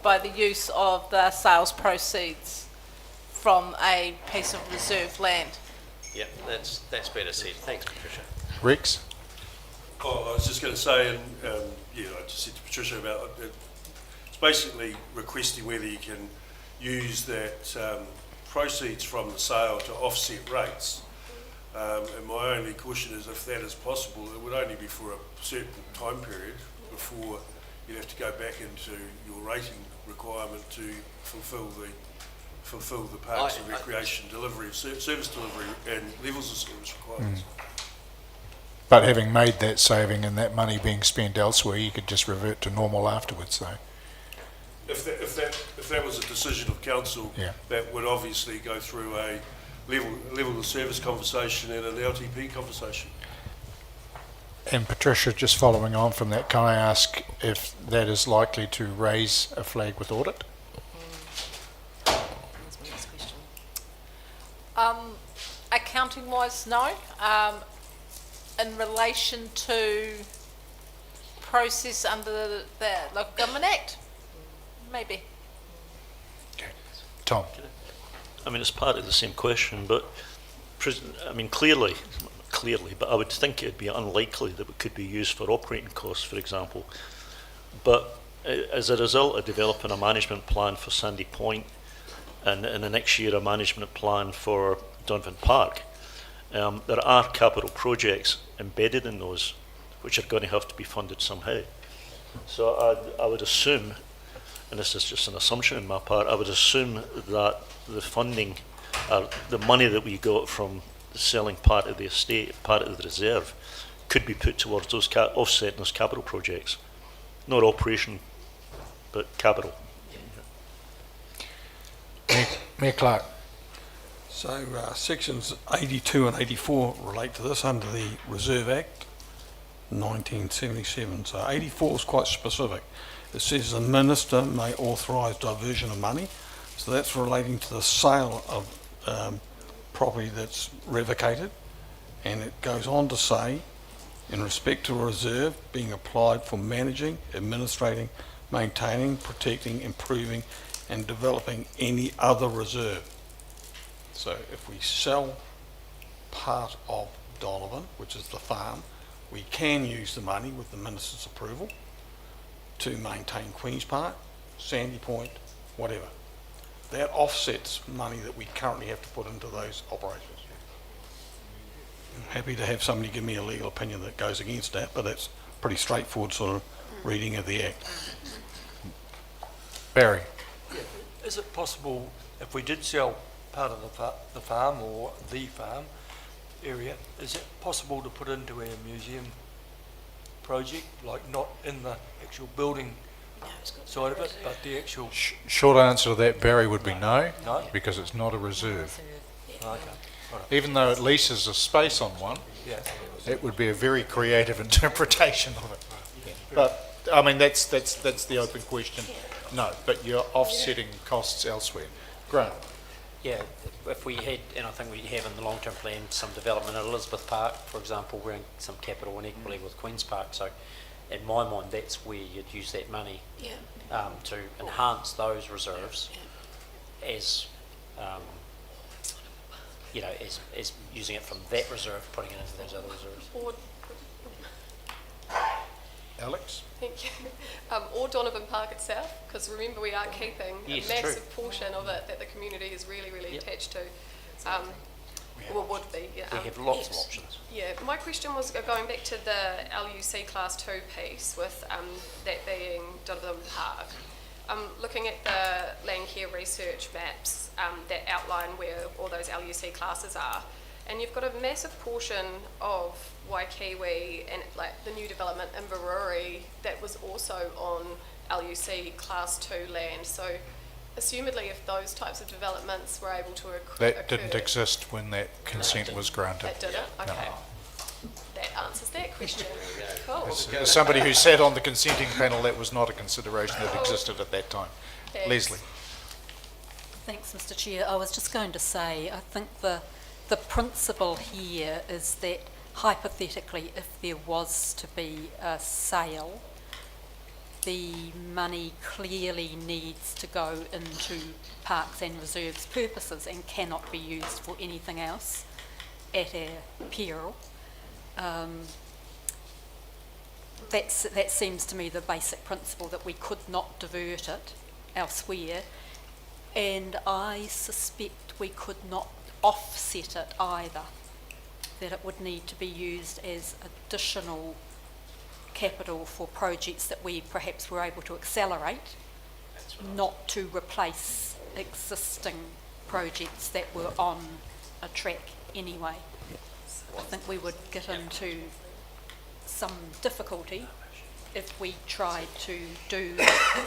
B: By the use of the sales proceeds from a piece of reserve land.
I: Yep, that's better said. Thanks, Patricia.
A: Rex?
L: Oh, I was just going to say, and I just said to Patricia about it, it's basically requesting whether you can use that proceeds from the sale to offset rates. And my only caution is if that is possible, it would only be for a certain time period before you'd have to go back into your rating requirement to fulfil the parks and recreation delivery, service delivery and levels of service requirements.
A: But having made that saving and that money being spent elsewhere, you could just revert to normal afterwards, though.
L: If that was a decision of council,
A: Yeah.
L: that would obviously go through a level the service conversation and an LTP conversation.
A: And Patricia, just following on from that, can I ask if that is likely to raise a flag with audit?
J: That's my next question.
O: Accounting wise, no. In relation to process under the Local Government Act, maybe.
A: Tom?
N: I mean, it's part of the same question, but I mean, clearly, but I would think it'd be unlikely that it could be used for operating costs, for example. But as a result of developing a management plan for Sandy Point and in the next year a management plan for Donovan Park, there are capital projects embedded in those which are going to have to be funded somehow. So I would assume, and this is just an assumption on my part, I would assume that the funding, the money that we got from selling part of the estate, part of the reserve, could be put towards those offsetting those capital projects. Not operation, but capital.
A: Mayor Clark?
D: So sections 82 and 84 relate to this under the Reserve Act 1977. So 84 is quite specific. It says the Minister may authorise diversion of money. So that's relating to the sale of property that's revocated. And it goes on to say, in respect to a reserve being applied for managing, administrating, maintaining, protecting, improving and developing any other reserve. So if we sell part of Donovan, which is the farm, we can use the money with the Minister's approval to maintain Queen's Park, Sandy Point, whatever. That offsets money that we currently have to put into those operations. I'm happy to have somebody give me a legal opinion that goes against that, but that's pretty straightforward sort of reading of the Act.
A: Barry?
P: Is it possible, if we did sell part of the farm or the farm area, is it possible to put into our museum project, like not in the actual building side of it, but the actual...
A: Short answer to that, Barry, would be no,
P: No?
A: because it's not a reserve.
P: Okay. Right.
A: Even though it leases a space on one,
P: Yeah.
A: it would be a very creative interpretation of it. But, I mean, that's the open question. No, but you're offsetting costs elsewhere. Graham?
F: Yeah, if we had, and I think we have in the long-term plan, some development at Elizabeth Park, for example, we're in some capital and equally with Queen's Park, so in my mind that's where you'd use that money to enhance those reserves as, you know, as using it from that reserve, putting it into those other reserves.
A: Alex?
M: Thank you. Or Donovan Park itself, because remember we are keeping a massive portion of it that the community is really, really attached to. Or would be. Yeah,
F: we have lots of options.
M: Yeah, my question was going back to the LUC Class 2 piece with that being Donovan Park. Looking at the land care research maps that outline where all those LUC classes are, and you've got a massive portion of Waikiwi and like the new development in Invercargill that was also on LUC Class 2 land. So assumedly if those types of developments were able to occur...
A: That didn't exist when that consent was granted.
M: That didn't? Okay.
A: No.
M: That answers that question. Cool.
A: As somebody who sat on the consenting panel, that was not a consideration that existed at that time.
M: Thanks.
A: Leslie?
B: Thanks, Mr. Chair. I was just going to say, I think the principle here is that hypothetically, if there was to be a sale, the money clearly needs to go into parks and reserves purposes and cannot be used for anything else at our peril. That seems to me the basic principle, that we could not divert it elsewhere, and I suspect we could not offset it either, that it would need to be used as additional capital for projects that we perhaps were able to accelerate, not to replace existing projects that were on a track anyway. I think we would get into some difficulty if we tried to do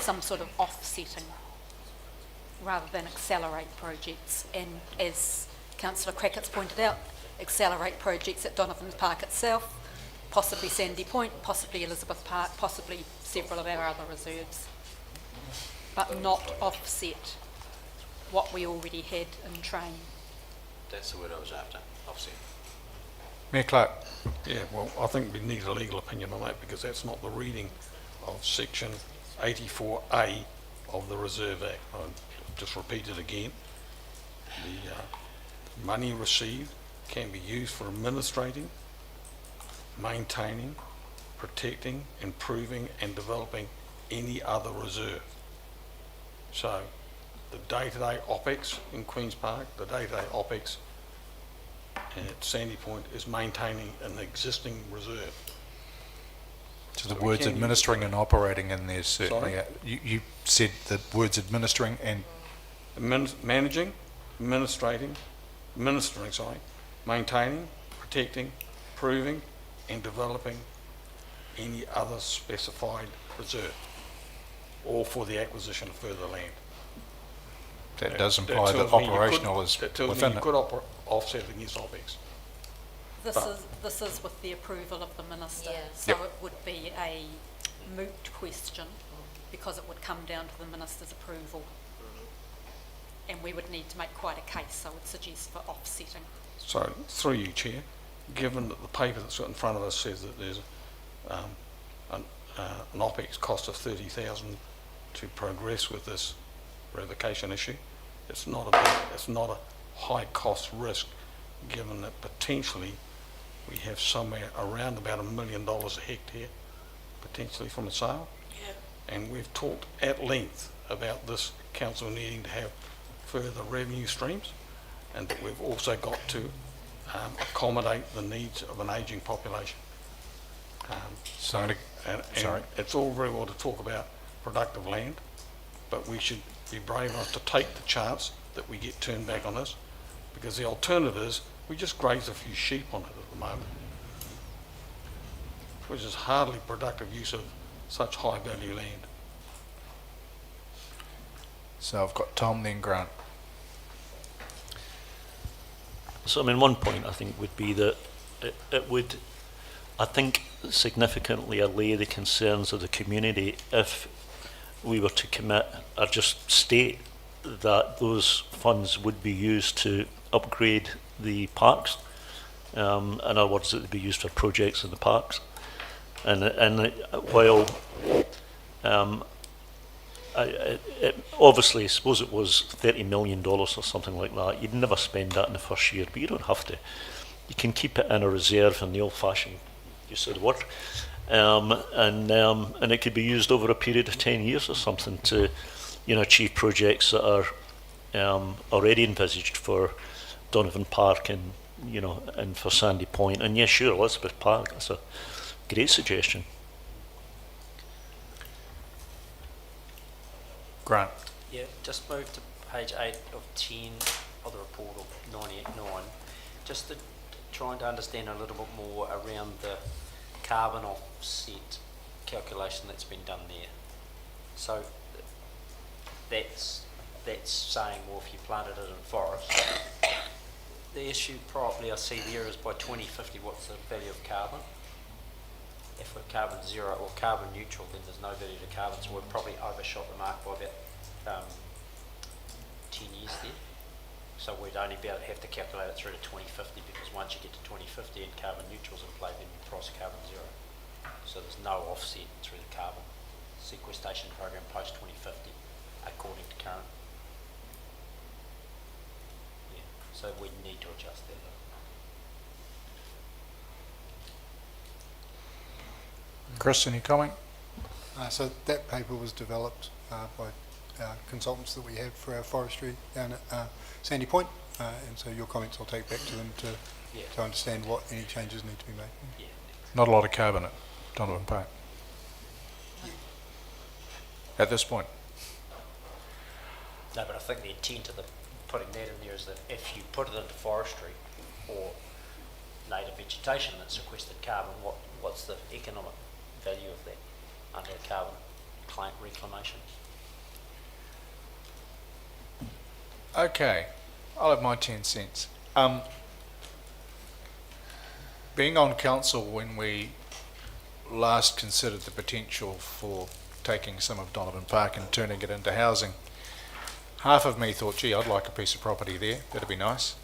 B: some sort of offsetting rather than accelerate projects. And as Councillor Crackett's pointed out, accelerate projects at Donovan's Park itself, possibly Sandy Point, possibly Elizabeth Park, possibly several of our other reserves, but not offset what we already had in train.
I: That's the word I was after, offset.
A: Mayor Clark.
D: Yeah, well, I think we need a legal opinion on that because that's not the reading of section 84A of the Reserve Act. I'll just repeat it again. The money received can be used for administrating, maintaining, protecting, improving and developing any other reserve. So the day-to-day OPEX in Queen's Park, the day-to-day OPEX at Sandy Point is maintaining an existing reserve.
A: So the
D: So we
A: words
D: can
A: administering and operating in there certainly.
D: Sorry?
A: You said the words administering and
D: Managing, administering, maintaining, protecting, improving and developing any other specified reserve, or for the acquisition of further land.
A: that does imply that
D: tells me you could-
A: operational is
D: that tells me
A: within
D: you
A: it.
D: could offset against OPEX.
B: This is with the approval of the Minister,
J: Yeah.
B: so
A: Yep.
B: it would be a moot question because it would come down to the Minister's approval. And we would need to make quite a case, I would suggest, for offsetting.
D: So, through you, Chair, given that the paper that's got in front of us says that there's an OPEX cost of 30,000 to progress with this revocation issue, it's not a high cost risk, given that potentially we have somewhere around about $1 million a hectare potentially from a sale.
J: Yeah.
D: And we've talked at length about this council needing to have further revenue streams, and that we've also got to accommodate the needs of an ageing population.
A: Sorry.
D: And
A: Sorry.
D: it's all very well to talk about productive land, but we should be brave enough to take the chance that we get turned back on this, because the alternative is we just graze a few sheep on it at the moment, which is hardly productive use of such high value land.
A: So I've got Tom, then Grant.
N: So, I mean, one point I think would be that it would, I think, significantly allay the concerns of the community if we were to commit or just state that those funds would be used to upgrade the parks. In other words, that they'd be used for projects in the parks. And while obviously, I suppose it was $30 million or something like that, you'd never spend that in the first year, but you don't have to. You can keep it in a reserve in the old-fashioned use of the word, and it could be used over a period of 10 years or something to, achieve projects that are already envisaged for Donovan Park and and for Sandy Point, and yes, sure, Elizabeth Park. That's a great suggestion.
A: Grant.
F: Yeah, just move to page 8 of 10 of the report of 98.9, just to trying to understand a little bit more around the carbon offset calculation that's been done there. So that's saying, well, if you planted it in forest, the issue probably I see there is by 2050, what's the value of carbon? If we're carbon zero or carbon neutral, then there's no value to carbon, so we've probably overshot the mark by about 10 years there. So we'd only be able to have to calculate it through to 2050, because once you get to 2050 and carbon neutral's in play, then you price carbon zero. So there's no offset through the carbon sequestration program post 2050, according to current. Yeah, so we need to adjust that.
A: Chris, any comment?
H: So that paper was developed by consultants that we have for our forestry down at Sandy Point, and so your comments I'll take back to them to understand what any changes need to be made.
F: Yeah.
A: Not a lot of carbon at Donovan Park at this point.
F: No, but I think the intent of putting that in there is that if you put it into forestry or native vegetation that sequestered carbon, what's the economic value of that under a carbon reclamation?
A: Okay, I'll have my 10 cents. Being on council when we last considered the potential for taking some of Donovan Park and turning it into housing, half of me thought, gee, I'd like a piece of property there, that'd be nice.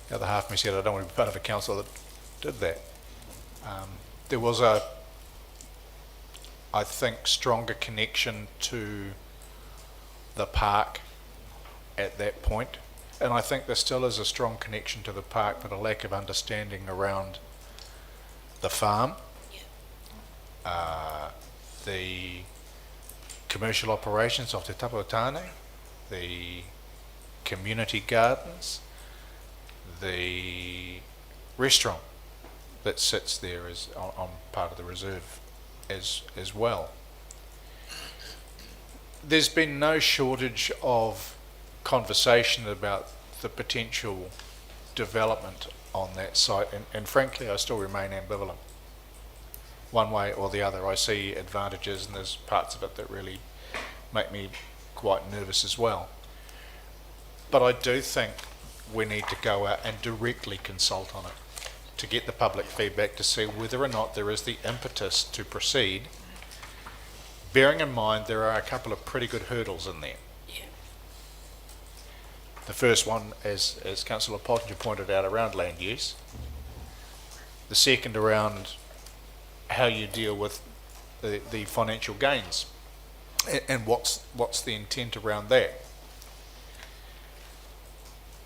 A: The other half of me said, I don't want to be part of a council that did that. There was a, I think, stronger connection to the park at that point. And I think there still is a strong connection to the park, but a lack of understanding around the farm, the commercial operations of Te Tapotane, the community gardens, the restaurant that sits there is on part of the reserve as well. There's been no shortage of conversation about the potential development on that site, and frankly I still remain ambivalent one way or the other. I see advantages and there's parts of it that really make me quite nervous as well, but I do think we need to go out and directly consult on it to get the public feedback to see whether or not there is the impetus to proceed, bearing in mind there are a couple of pretty good hurdles in there. The first one, as Councillor Pottinger pointed out, around land use. The second around how you deal with the financial gains and what's the intent around that.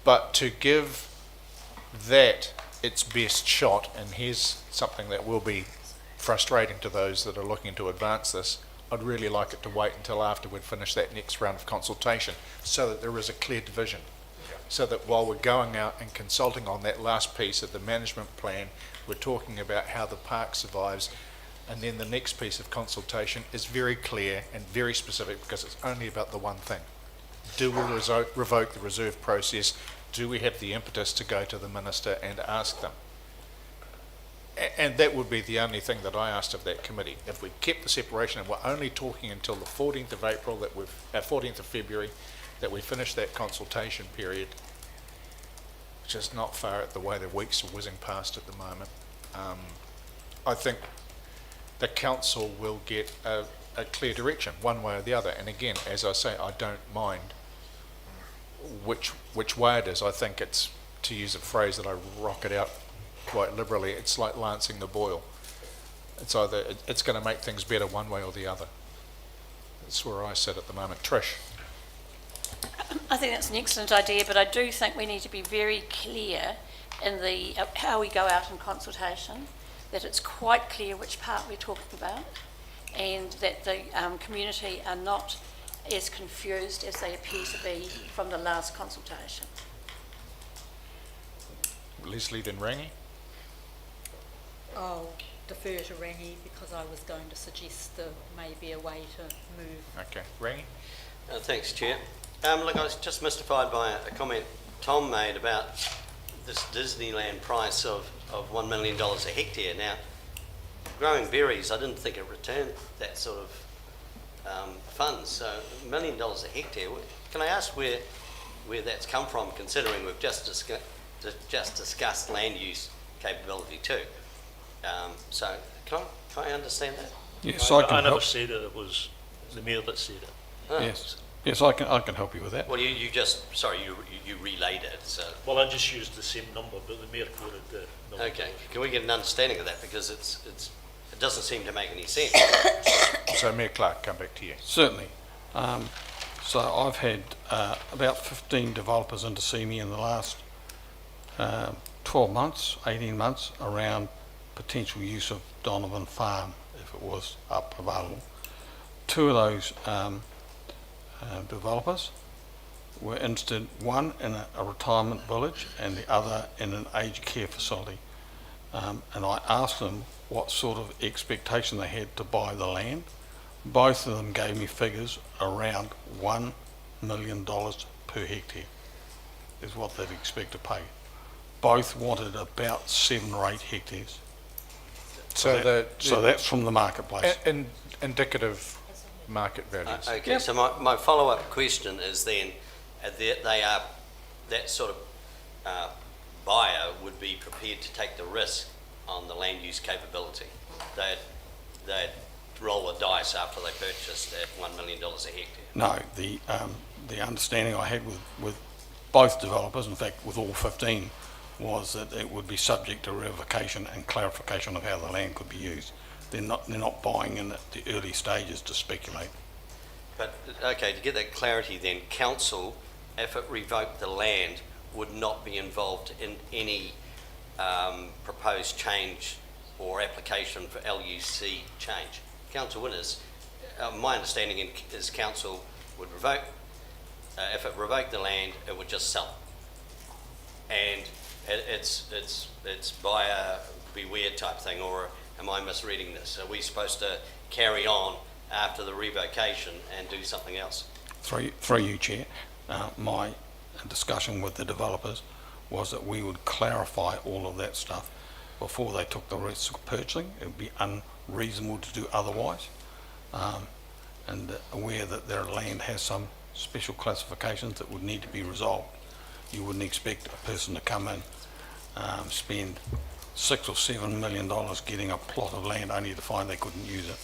A: But to give that its best shot, and here's something that will be frustrating to those that are looking to advance this, I'd really like it to wait until after we'd finished that next round of consultation so that there is a clear division. So that while we're going out and consulting on that last piece of the management plan, we're talking about how the park survives, and then the next piece of consultation is very clear and very specific because it's only about the one thing. Do we revoke the reserve process? Do we have the impetus to go to the Minister and ask them? And that would be the only thing that I asked of that committee. If we kept the separation and we're only talking until the 14th of April, 14th of February, that we finish that consultation period, which is not far at the way the weeks are whizzing past at the moment, I think the council will get a clear direction one way or the other. And again, as I say, I don't mind which way it is. I think it's, to use a phrase that I rocket out quite liberally, it's like lancing the boil. It's either it's going to make things better one way or the other. That's where I sit at the moment. Trish.
Q: I think that's an excellent idea, but I do think we need to be very clear in the how we go out in consultation, that it's quite clear which part we're talking about, and that the community are not as confused as they appear to be from the last consultation.
A: Leslie, then Rangi.
B: I'll defer to Rangi because I was going to suggest there may be a way to move.
A: Okay, Rangi.
I: Thanks, Chair. Look, I was just mystified by a comment Tom made about this Disneyland price of $1 million a hectare. Now, growing berries, I didn't think it returned that sort of funds. So $1 million a hectare. Can I ask where that's come from, considering we've just discussed land use capability too? So can I understand that?
D: Yes, I can
N: I never
D: help.
N: said it. It was the mayor that said it.
I: Oh.
D: Yes, I can help you with that.
I: Well, you just, sorry, you relayed it, so.
N: Well, I just used the same number, but the mayor quoted the number.
I: Okay, can we get an understanding of that, because it doesn't seem to make any sense.
A: So Mayor Clark, come back to you.
D: Certainly. So I've had about 15 developers in to see me in the last 12 months, 18 months around potential use of Donovan Farm if it was up available. Two of those developers were interested, one in a retirement village and the other in an aged care facility. And I asked them what sort of expectation they had to buy the land. Both of them gave me figures around $1 million per hectare is what they'd expect to pay. Both wanted about 7 or 8 hectares. So that's from the marketplace.
A: Indicative market values.
I: Okay,
D: Yep.
I: so my follow-up question is then, they are that sort of buyer would be prepared to take the risk on the land use capability. They'd roll the dice after they purchased at $1 million a hectare.
D: No, the understanding I had with both developers, in fact with all 15, was that it would be subject to revocation and clarification of how the land could be used. They're not buying in at the early stages to speculate.
I: But, okay, to get that clarity then, council, if it revoked the land, would not be involved in any proposed change or application for LUC change. Council winners, my understanding is council would revoke, if it revoked the land, it would just sell it. And it's buyer beware type thing, or am I misreading this? Are we supposed to carry on after the revocation and do something else?
D: Through you, Chair, my discussion with the developers was that we would clarify all of that stuff before they took the risk of purchasing. It would be unreasonable to do otherwise, and aware that their land has some special classifications that would need to be resolved. You wouldn't expect a person to come in, spend $6 or $7 million getting a plot of land only to find they couldn't use it.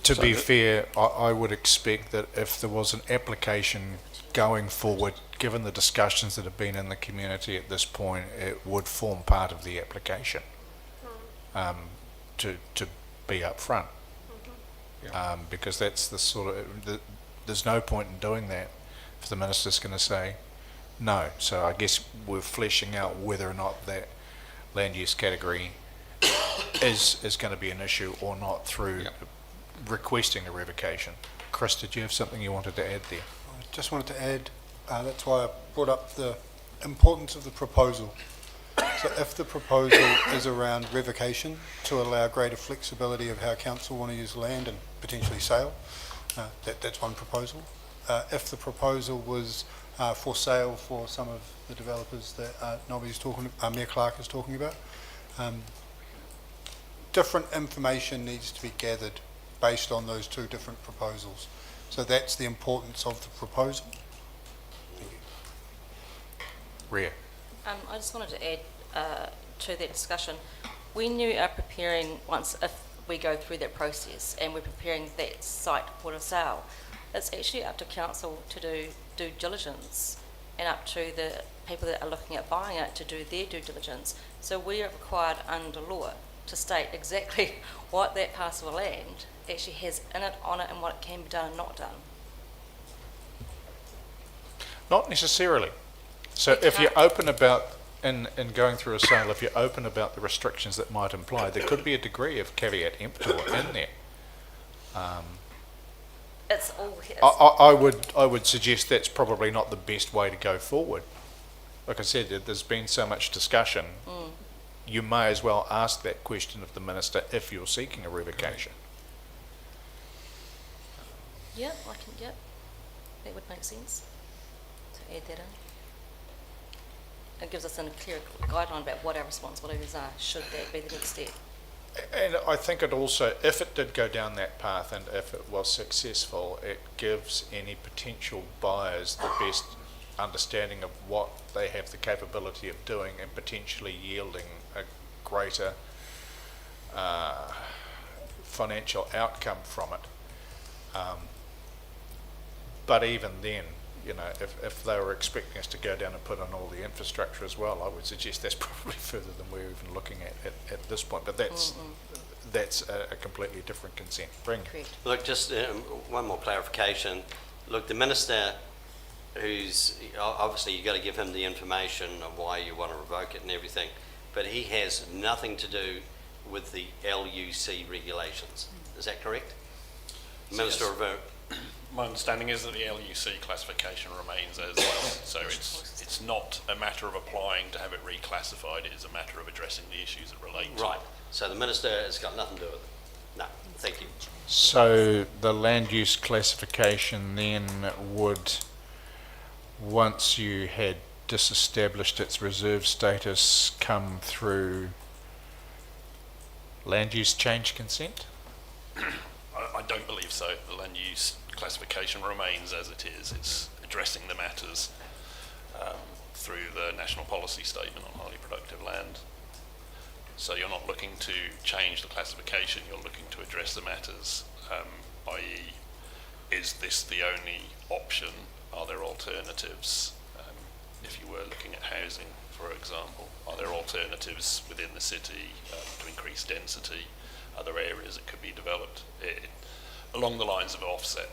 R: To be fair, I would expect that if there was an application going forward, given the discussions that have been in the community at this point, it would form part of the application to be upfront. Because that's the sort of, there's no point in doing that if the minister's going to say no. So I guess we're fleshing out whether or not that land use category is going to be an issue or not through requesting a revocation. Chris, did you have something you wanted to add there?
H: I just wanted to add, that's why I brought up the importance of the proposal. So if the proposal is around revocation to allow greater flexibility of how council want to use land and potentially sale, that's one proposal. If the proposal was for sale for some of the developers that Mayor Clark is talking about, different information needs to be gathered based on those two different proposals. So that's the importance of the proposal. Thank you.
R: Rhea.
J: I just wanted to add to that discussion. When you are preparing, if we go through that process and we're preparing that site for a sale, it's actually up to council to do due diligence and up to the people that are looking at buying it to do their due diligence. So we are required under law to state exactly what that parcel of land actually has in it, on it, and what it can be done and not done.
R: Not necessarily. So if you're open about, in going through a sale, if you're open about the restrictions that might imply, there could be a degree of caveat emptor in there. I would suggest that's probably not the best way to go forward. Like I said, there's been so much discussion. You may as well ask that question of the minister if you're seeking a revocation.
J: Yeah, that would make sense to add that in. It gives us a clear guideline about what our responsibilities are, should that be the next step.
R: And I think it also, if it did go down that path and if it was successful, it gives any potential buyers the best understanding of what they have the capability of doing and potentially yielding a greater financial outcome from it. But even then, you know, if they were expecting us to go down and put on all the infrastructure as well, I would suggest that's probably further than we're even looking at this point. But that's a completely different consent.
I: Look, just one more clarification. Look, the minister, who's obviously you've got to give him the information of why you want to revoke it and everything, but he has nothing to do with the LUC regulations. Is that correct? Minister of
C: My understanding is that the LUC classification remains as well, so it's not a matter of applying to have it reclassified, it is a matter of addressing the issues that relate to it.
I: Right, so the minister has got nothing to do with it? No, thank you.
R: So the land use classification then would, once you had disestablished its reserve status, come through land use change consent?
C: I don't believe so. The land use classification remains as it is. It's addressing the matters through the National Policy Statement on Highly Productive Land. So you're not looking to change the classification, you're looking to address the matters, i.e. is this the only option? Are there alternatives? If you were looking at housing, for example, are there alternatives within the city to increase density? Other areas that could be developed along the lines of offset?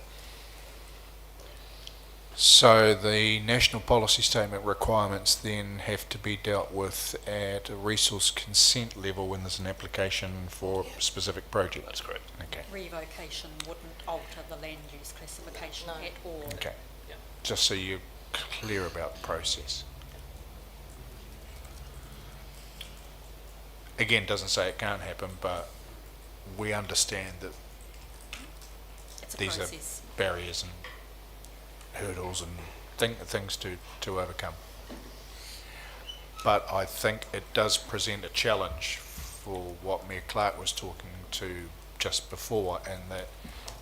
R: So the national policy statement requirements then have to be dealt with at a resource consent level when there's an application for a specific project?
C: That's correct.
R: Okay.
B: Revocation wouldn't alter the land use classification at all.
R: Okay. Just so you're clear about the process. Again, doesn't say it can't happen, but we understand that
B: It's a
R: these
B: process.
R: are barriers and hurdles and things to overcome. But I think it does present a challenge for what Mayor Clark was talking to just before, and that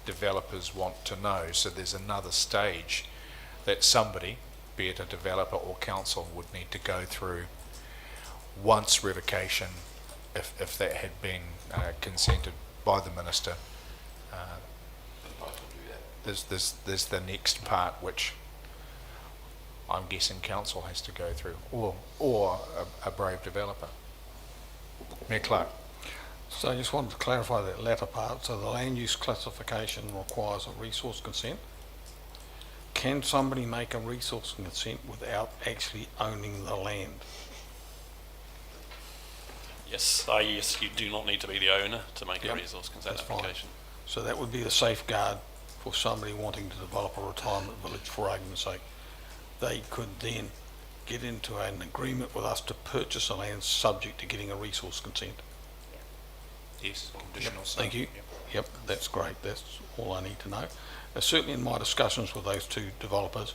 R: developers want to know. So there's another stage that somebody, be it a developer or council, would need to go through once revocation, if that had been consented by the minister. There's the next part which I'm guessing council has to go through, or a brave developer. Mayor Clark.
D: So I just wanted to clarify that latter part. So the land use classification requires a resource consent. Can somebody make a resource consent without actually owning the land?
C: Yes, yes, you do not need to be the owner to make a resource consent application.
D: So that would be the safeguard for somebody wanting to develop a retirement village, for argument's sake. They could then get into an agreement with us to purchase the land subject to getting a resource consent.
R: Yes, conditional.
D: Thank you. Yep, that's great. That's all I need to know. Certainly in my discussions with those two developers,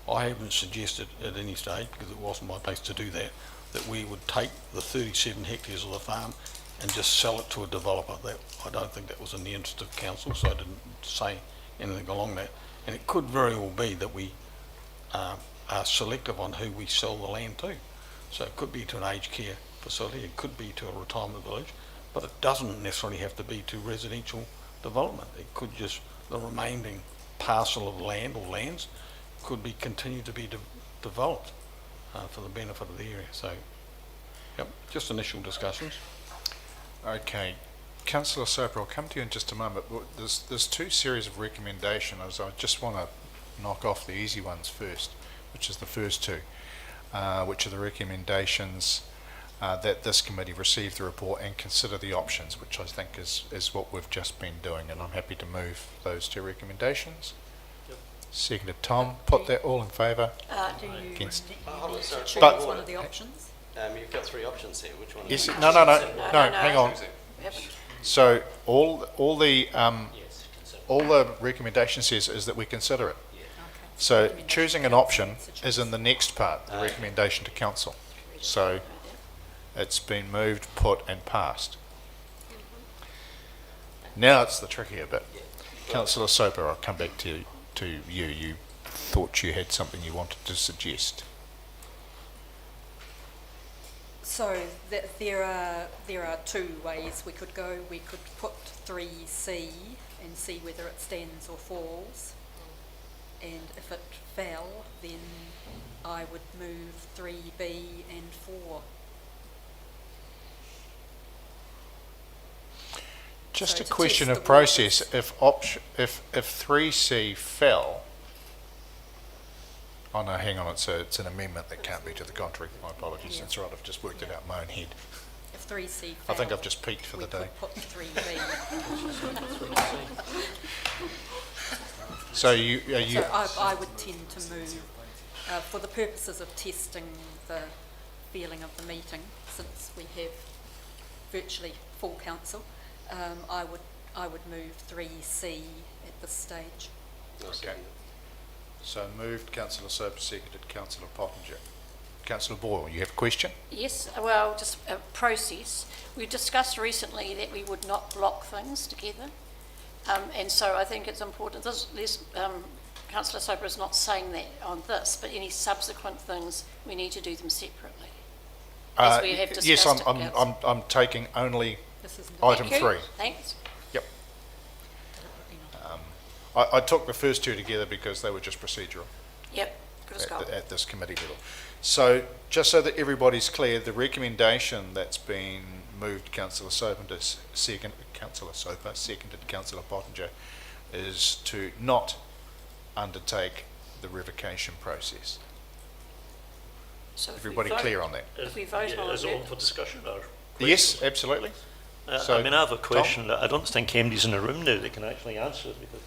D: I haven't suggested at any stage, because it wasn't my place to do that, that we would take the 37 hectares of the farm and just sell it to a developer. That, I don't think that was in the interest of council, so I didn't say anything along that. And it could very well be that we are selective on who we sell the land to. So it could be to an aged care facility, it could be to a retirement village, but it doesn't necessarily have to be to residential development. It could just, the remaining parcel of land or lands could be continued to be developed for the benefit of the area. So, yep, just initial discussions.
R: Okay, Councillor Soper, I'll come to you in just a moment. But there's two series of recommendations. I just want to knock off the easy ones first, which is the first two, which are the recommendations that this committee receive the report and consider the options, which I think is what we've just been doing, and I'm happy to move those two recommendations. Yep. Seconded Tom. Put that all in favour.
B: Do you
R: Against.
B: need to choose
R: But-
B: one of the options?
I: You've got three options here. Which one?
R: Yes. No. Hang on. So all the recommendation says is that we consider it. So choosing an option is in the next part, the recommendation to council. So it's been moved, put and passed. Now it's the trickier bit. Councillor Soper, I'll come back to you. You thought you had something you wanted to suggest.
B: So there are two ways we could go. We could put 3C and see whether it stands or falls. And if it fell, then I would move 3B and 4.
R: Just
B: So
R: a
B: to
R: question
B: test
R: of
B: the
R: process. If 3C fell, oh no, hang on, it's an amendment that can't be to the contrary. My apologies.
B: Yeah.
R: That's right. I've just worked it out in my own head.
B: If 3C
R: I think
B: fell,
R: I've just peaked for
B: we
R: the day.
B: could put 3B.
R: So you
B: So I would tend to move, for the purposes of testing the feeling of the meeting, since we have virtually full council, I would move 3C at this stage.
R: Okay. So moved, Councillor Soper, seconded Councillor Pottinger. Councillor Boyle, you have a question?
Q: Yes, well, just a process. We discussed recently that we would not block things together. And so I think it's important, there's Councillor Soper is not saying that on this, but any subsequent things, we need to do them separately. As we have
R: Yes,
Q: discussed
R: I'm,
Q: at
R: I'm, I'm taking only
B: This is
R: item
Q: Thank you.
R: 3.
Q: Thanks.
R: Yep. I took the first 2 together because they were just procedural
Q: Yep, good as gold.
R: at this committee level. So, just so that everybody's clear, the recommendation that's been moved, Councillor Soper, seconded Councillor Pottinger, is to not undertake the revocation process.
Q: So if we
R: Everybody
Q: vote-
R: clear on that?
Q: If we vote on
N: Is
Q: it,
N: it on for discussion or?
R: Yes, absolutely. So,
N: I mean, I have a
R: Tom?
N: question that I don't think MD's in the room now that can actually answer it because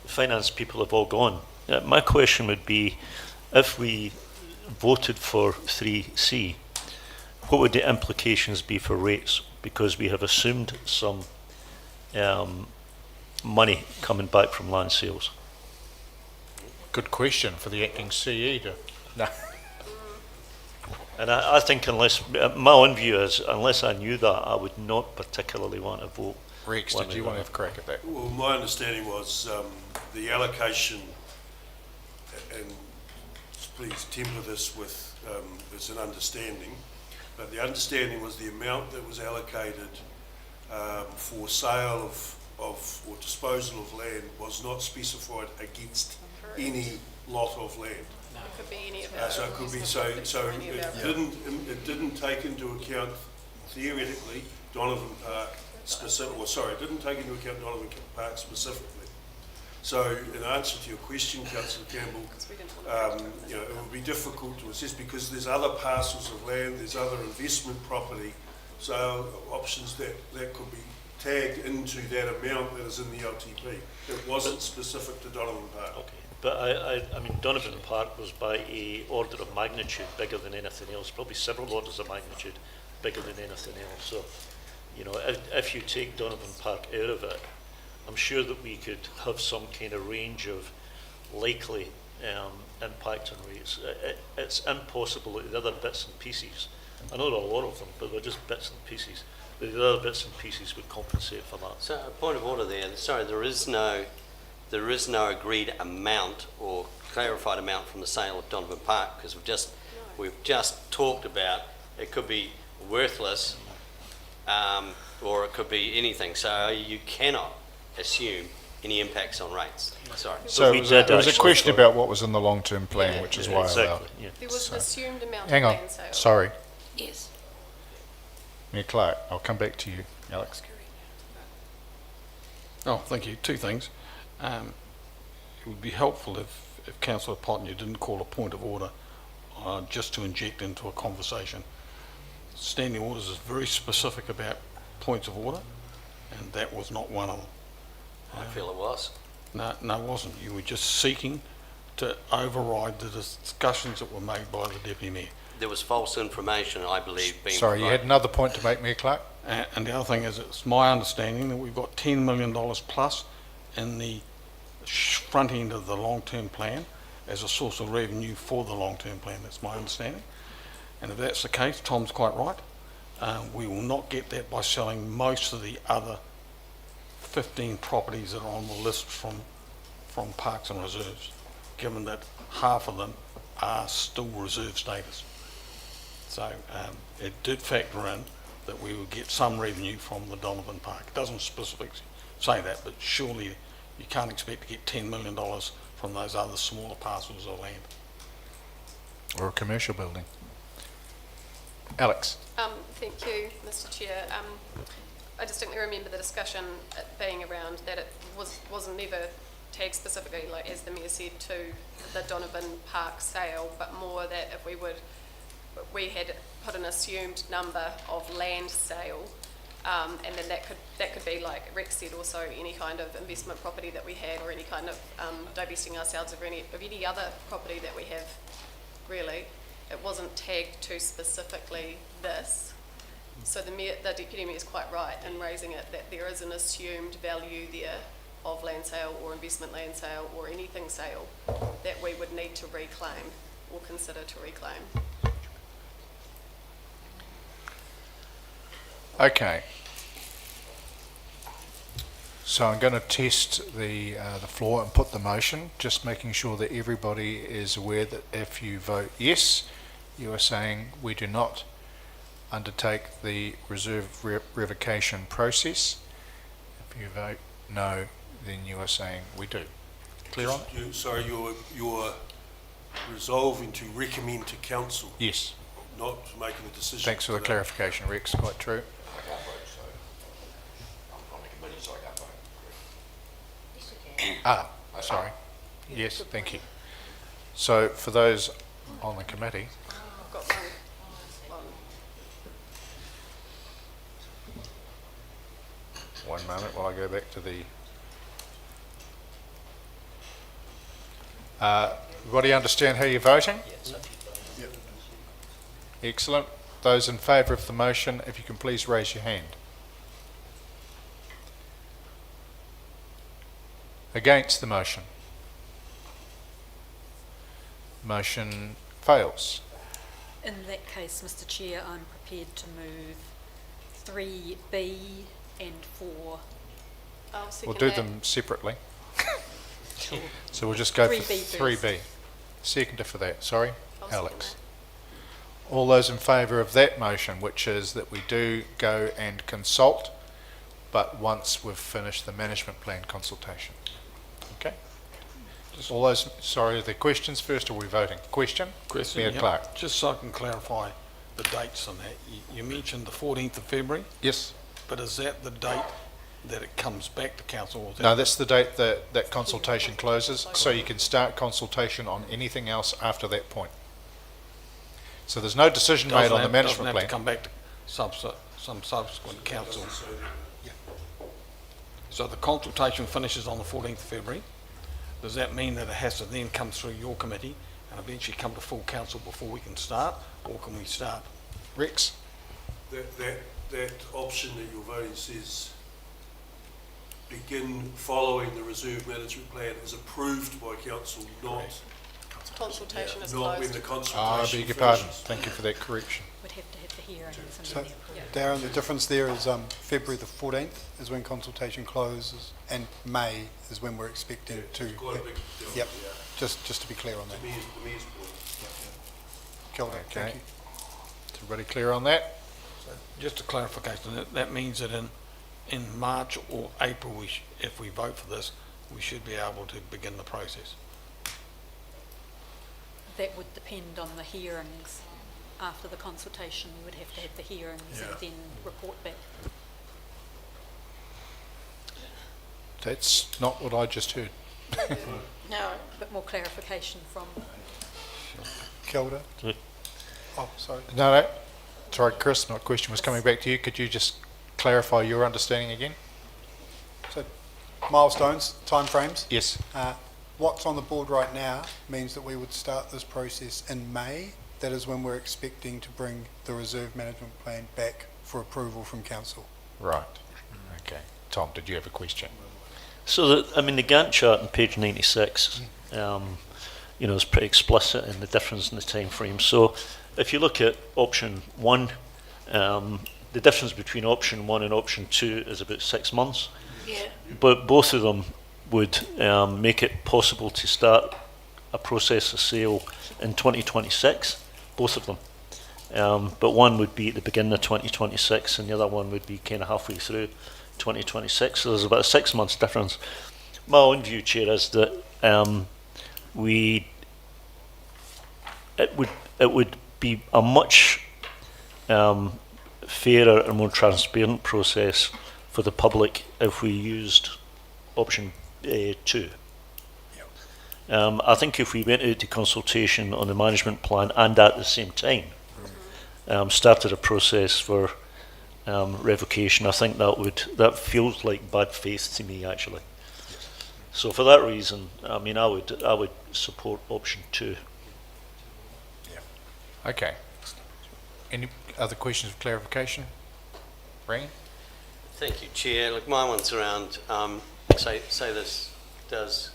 N: the finance people have all gone. My question would be, if we voted for 3C, what would the implications be for rates? Because we have assumed some money coming back from land sales.
R: Good question for the acting CE to... No.
N: And I think unless, my own view is, unless I knew that, I would not particularly want to vote.
R: Rex, did you want to have a crack at that?
L: Well, my understanding was the allocation, and please temper this with as an understanding, but the understanding was the amount that was allocated for sale of or disposal of land was not specified against any lot of land.
M: It could be any of our.
L: So it could be, so it didn't take into account theoretically Donovan Park it didn't take into account Donovan Park specifically. So in answer to your question, Councillor Campbell, it would be difficult to assess because there's other parcels of land, there's other investment property, so options that could be tagged into that amount that is in the LTP. It wasn't specific to Donovan Park.
N: Okay. But I mean, Donovan Park was by a order of magnitude bigger than anything else, probably several orders of magnitude bigger than anything else. So, you know, if you take Donovan Park out of it, I'm sure that we could have some kind of range of likely impact on rates. It's impossible that the other bits and pieces, I know there are a lot of them, but they're just bits and pieces, that the other bits and pieces would compensate for that.
I: So a point of order there, sorry, there is no agreed amount or clarified amount from the sale of Donovan Park because we've just talked about it could be worthless or it could be anything. So you cannot assume any impacts on rates. Sorry.
R: So there was a question about what was in the long-term plan, which is why I allowed.
M: There was an assumed amount
R: Hang
M: of
R: on,
M: land sale.
R: sorry.
Q: yes.
R: Mayor Clark, I'll come back to you, Alex.
D: Oh, thank you. 2 things. It would be helpful if Councillor Pottinger didn't call a point of order just to inject into a conversation. Standing orders is very specific about points of order, and that was not one of them.
I: I feel it was.
D: No, it wasn't. You were just seeking to override the discussions that were made by the Deputy Mayor.
I: There was false information, I believe, being
R: Sorry, you had
I: provided.
R: another point to make, Mayor Clark?
D: And the other thing is, it's my understanding that we've got $10 million plus in the front end of the long-term plan as a source of revenue for the long-term plan. That's my understanding. And if that's the case, Tom's quite right. We will not get that by selling most of the other 15 properties that are on the list from Parks and Reserves, given that half of them are still reserve status. So it did factor in that we would get some revenue from the Donovan Park. It doesn't specifically say that, but surely you can't expect to get $10 million from those other smaller parcels of land.
R: Or a commercial building. Alex?
M: Thank you, Mr. Chair. I distinctly remember the discussion being around that it wasn't never tagged specifically, like as the Mayor said, to the Donovan Park sale, but more that if we had put an assumed number of land sale, and then that could be, like Rex said, also any kind of investment property that we had, or any kind of divesting ourselves of any other property that we have. Really, it wasn't tagged to specifically this. So the Deputy Mayor is quite right in raising it, that there is an assumed value there of land sale or investment land sale or anything sale that we would need to reclaim or consider to reclaim.
R: Okay. So I'm going to test the floor and put the motion, just making sure that everybody is aware that if you vote yes, you are saying we do not undertake the reserve revocation process. If you vote no, then you are saying we do. Clear on it?
L: So you're resolving to recommend to council,
R: Yes.
L: not making a decision.
R: Thanks for the
L: today.
R: clarification, Rex. Quite true.
K: I can't vote, so I'm on the committee, so I can't vote.
R: Ah, sorry. Yes, thank you. So for those on the committee,
M: I've got one.
R: one moment while I go back to the... everybody understand how you're voting?
H: Yep.
R: Excellent. Those in favour of the motion, if you can please raise your hand. Against the motion? Motion fails.
B: In that case, Mr Chair, I'm prepared to move 3B and 4.
M: I'll
R: We'll
M: second
R: do
M: that.
R: them separately. So we'll just go
B: 3B
R: for
B: first.
R: 3B. Seconder for that, sorry,
M: I'll second
R: Alex. All those in favour of that motion, which is that we do go and consult, but once we've finished the management plan consultation. Okay? All those, sorry, the questions first, or are we voting? Question? Mayor
D: yeah.
R: Clark.
D: Just so I can clarify the dates on that. You mentioned the 14th of February,
R: Yes.
D: but is that the date that it comes back to council? Or is
R: No,
D: that
R: that's the date that that consultation closes, so you can start consultation on anything else after that point. So there's no decision made on the management
D: doesn't have
R: plan.
D: to come back to some subsequent council. So the consultation finishes on the 14th of February. Does that mean that it has to then come through your committee and eventually come to full council before we can start, or can we start?
R: Rex?
L: That option that you're voting says begin following the reserve management plan is approved by council, not
M: Consultation is
L: not when
M: closed.
L: the
R: I
L: consultation
R: beg your pardon.
L: finishes.
R: Thank you for that correction.
B: We'd have to have the hearings and
H: So,
B: then...
H: Darren, the difference there is February the 14th is when consultation closes, and May is when we're expecting to...
L: It's quite a big difference.
H: Yep, just to be clear on that.
L: The mayor's point.
H: Kia ora,
R: Okay.
H: thank you.
R: Is everybody clear on that?
D: Just a clarification, that means that in March or April, if we vote for this, we should be able to begin the process.
B: That would depend on the hearings. After the consultation, we would have to have the hearings and then report back.
R: That's not what I just heard.
B: No. A bit more clarification from...
H: Kia ora.
N: Good.
H: Oh, sorry.
R: No. Sorry, Chris, my question was coming back to you. Could you just clarify your understanding again?
H: So, milestones, timeframes.
R: Yes.
H: What's on the board right now means that we would start this process in May. That is when we're expecting to bring the reserve management plan back for approval from council.
R: Right. Okay. Tom, did you have a question?
N: So, the Gantt chart on page 96, is pretty explicit in the difference in the time frame. So, if you look at option 1, the difference between option 1 and option 2 is about 6 months.
Q: Yeah.
N: But both of them would make it possible to start a process of sale in 2026, both of them. But one would be at the beginning of 2026 and the other one would be kind of halfway through 2026. So there's about a 6 months difference. My own view, Chair, is that it would be a much fairer and more transparent process for the public if we used option 2. I think if we went out to consultation on the management plan and at the same time started a process for revocation, I think that feels like bad faith to me, actually. So for that reason, I would support option 2.
R: Okay. Any other questions of clarification? Ring?
I: Thank you, Chair. Look, my one's around, say this does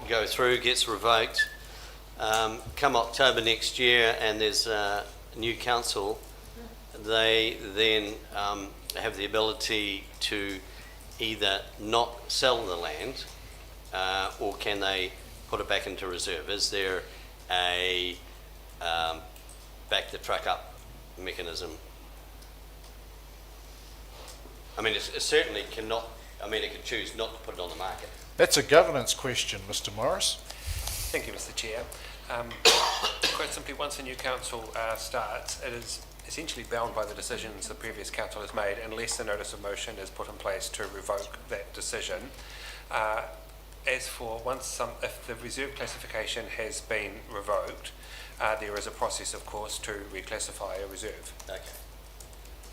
I: go through, gets revoked, come October next year and there's a new council, they then have the ability to either not sell the land or can they put it back into reserve? Is there a back the truck up mechanism? I mean, it certainly cannot, I mean, it could choose not to put it on the market.
R: That's a governance question, Mr. Morris.
S: Thank you, Mr. Chair. Quite simply, once a new council starts, it is essentially bound by the decisions the previous council has made unless the notice of motion is put in place to revoke that decision. As for if the reserve classification has been revoked, there is a process, of course, to reclassify a reserve.
I: Okay.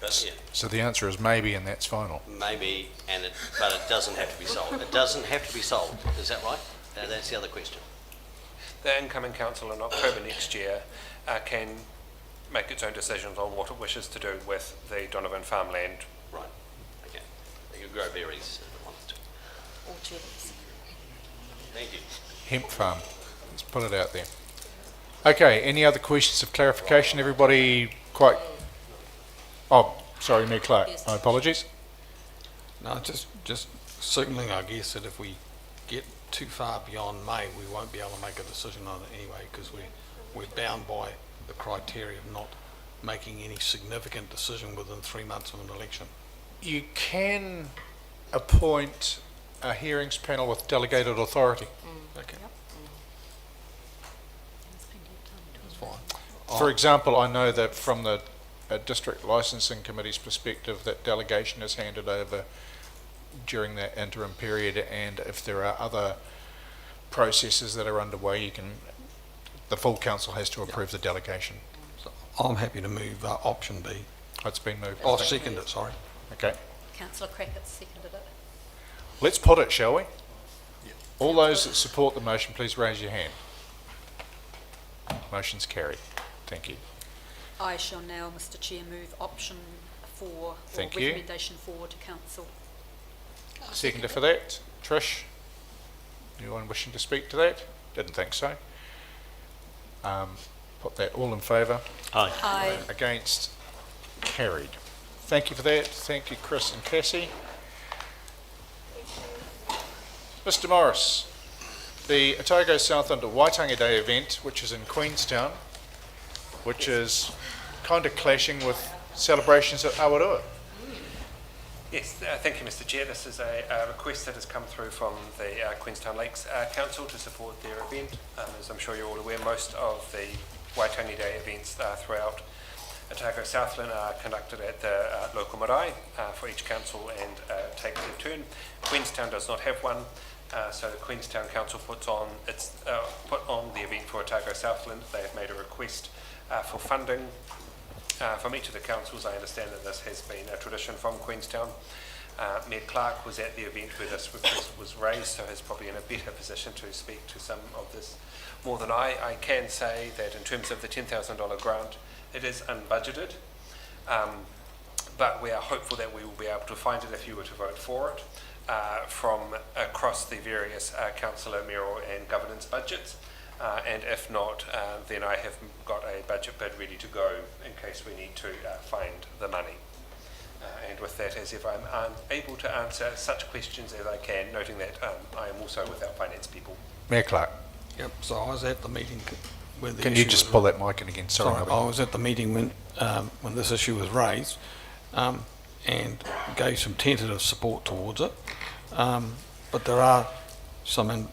I: But, yeah.
R: So the answer is maybe, and that's final.
I: Maybe, but it doesn't have to be sold. It doesn't have to be sold. Is that right? That's the other question.
S: The incoming council in October next year can make its own decisions on what it wishes to do with the Donovan farmland.
I: Right. Okay. They could grow berries if it wants to.
J: Or tulips.
I: Thank you.
R: Hemp farm. Let's put it out there. Okay, any other questions of clarification? Everybody quite... Oh, sorry, Mayor Clark. My apologies.
D: No, just signaling, I guess, that if we get too far beyond May, we won't be able to make a decision on it anyway, because we're bound by the criteria of not making any significant decision within 3 months of an election.
R: You can appoint a hearings panel with delegated authority.
D: Okay. That's fine.
R: For example, I know that from the District Licensing Committee's perspective, that delegation is handed over during that interim period, and if there are other processes that are underway, the full council has to approve the delegation.
D: So I'm happy to move option B.
R: It's been moved.
D: Oh, second it, sorry.
R: Okay.
B: Councillor Crackett seconded it.
R: Let's put it, shall we? All those that support the motion, please raise your hand. Motion's carried. Thank you.
B: I shall now, Mr. Chair, move option 4,
R: Thank
B: or
R: you.
B: recommendation 4 to council.
R: Seconder for that. Trish? Anyone wishing to speak to that? Didn't think so. Put that all in favour.
N: Aye.
B: Aye.
R: Against? Carried. Thank you for that. Thank you, Chris and Cassie. Mr. Morris, the Otago Southland Waitangi Day event, which is in Queenstown, which is kind of clashing with celebrations at Awarua.
S: Yes, thank you, Mr. Chair. This is a request that has come through from the Queenstown Lakes Council to support their event. As I'm sure you're all aware, most of the Waitangi Day events throughout Otago Southland are conducted at the local marae for each council and take their turn. Queenstown does not have one, so the Queenstown Council put on the event for Otago Southland. They have made a request for funding from each of the councils. I understand that this has been a tradition from Queenstown. Mayor Clark was at the event where this request was raised, so is probably in a better position to speak to some of this more than I. I can say that in terms of the $10,000 grant, it is unbudgeted, but we are hopeful that we will be able to find it if you were to vote for it from across the various councillor, mayoral and governance budgets. And if not, then I have got a budget bid ready to go in case we need to find the money. And with that, as ever, I'm able to answer such questions as I can, noting that I am also with our finance people.
R: Mayor Clark.
D: Yep, so I was at the meeting when the
R: Can you
D: issue
R: just
D: was
R: pull
D: raised.
R: that mic in again? Sorry.
D: I was at the meeting when this issue was raised and gave some tentative support towards it. But there are some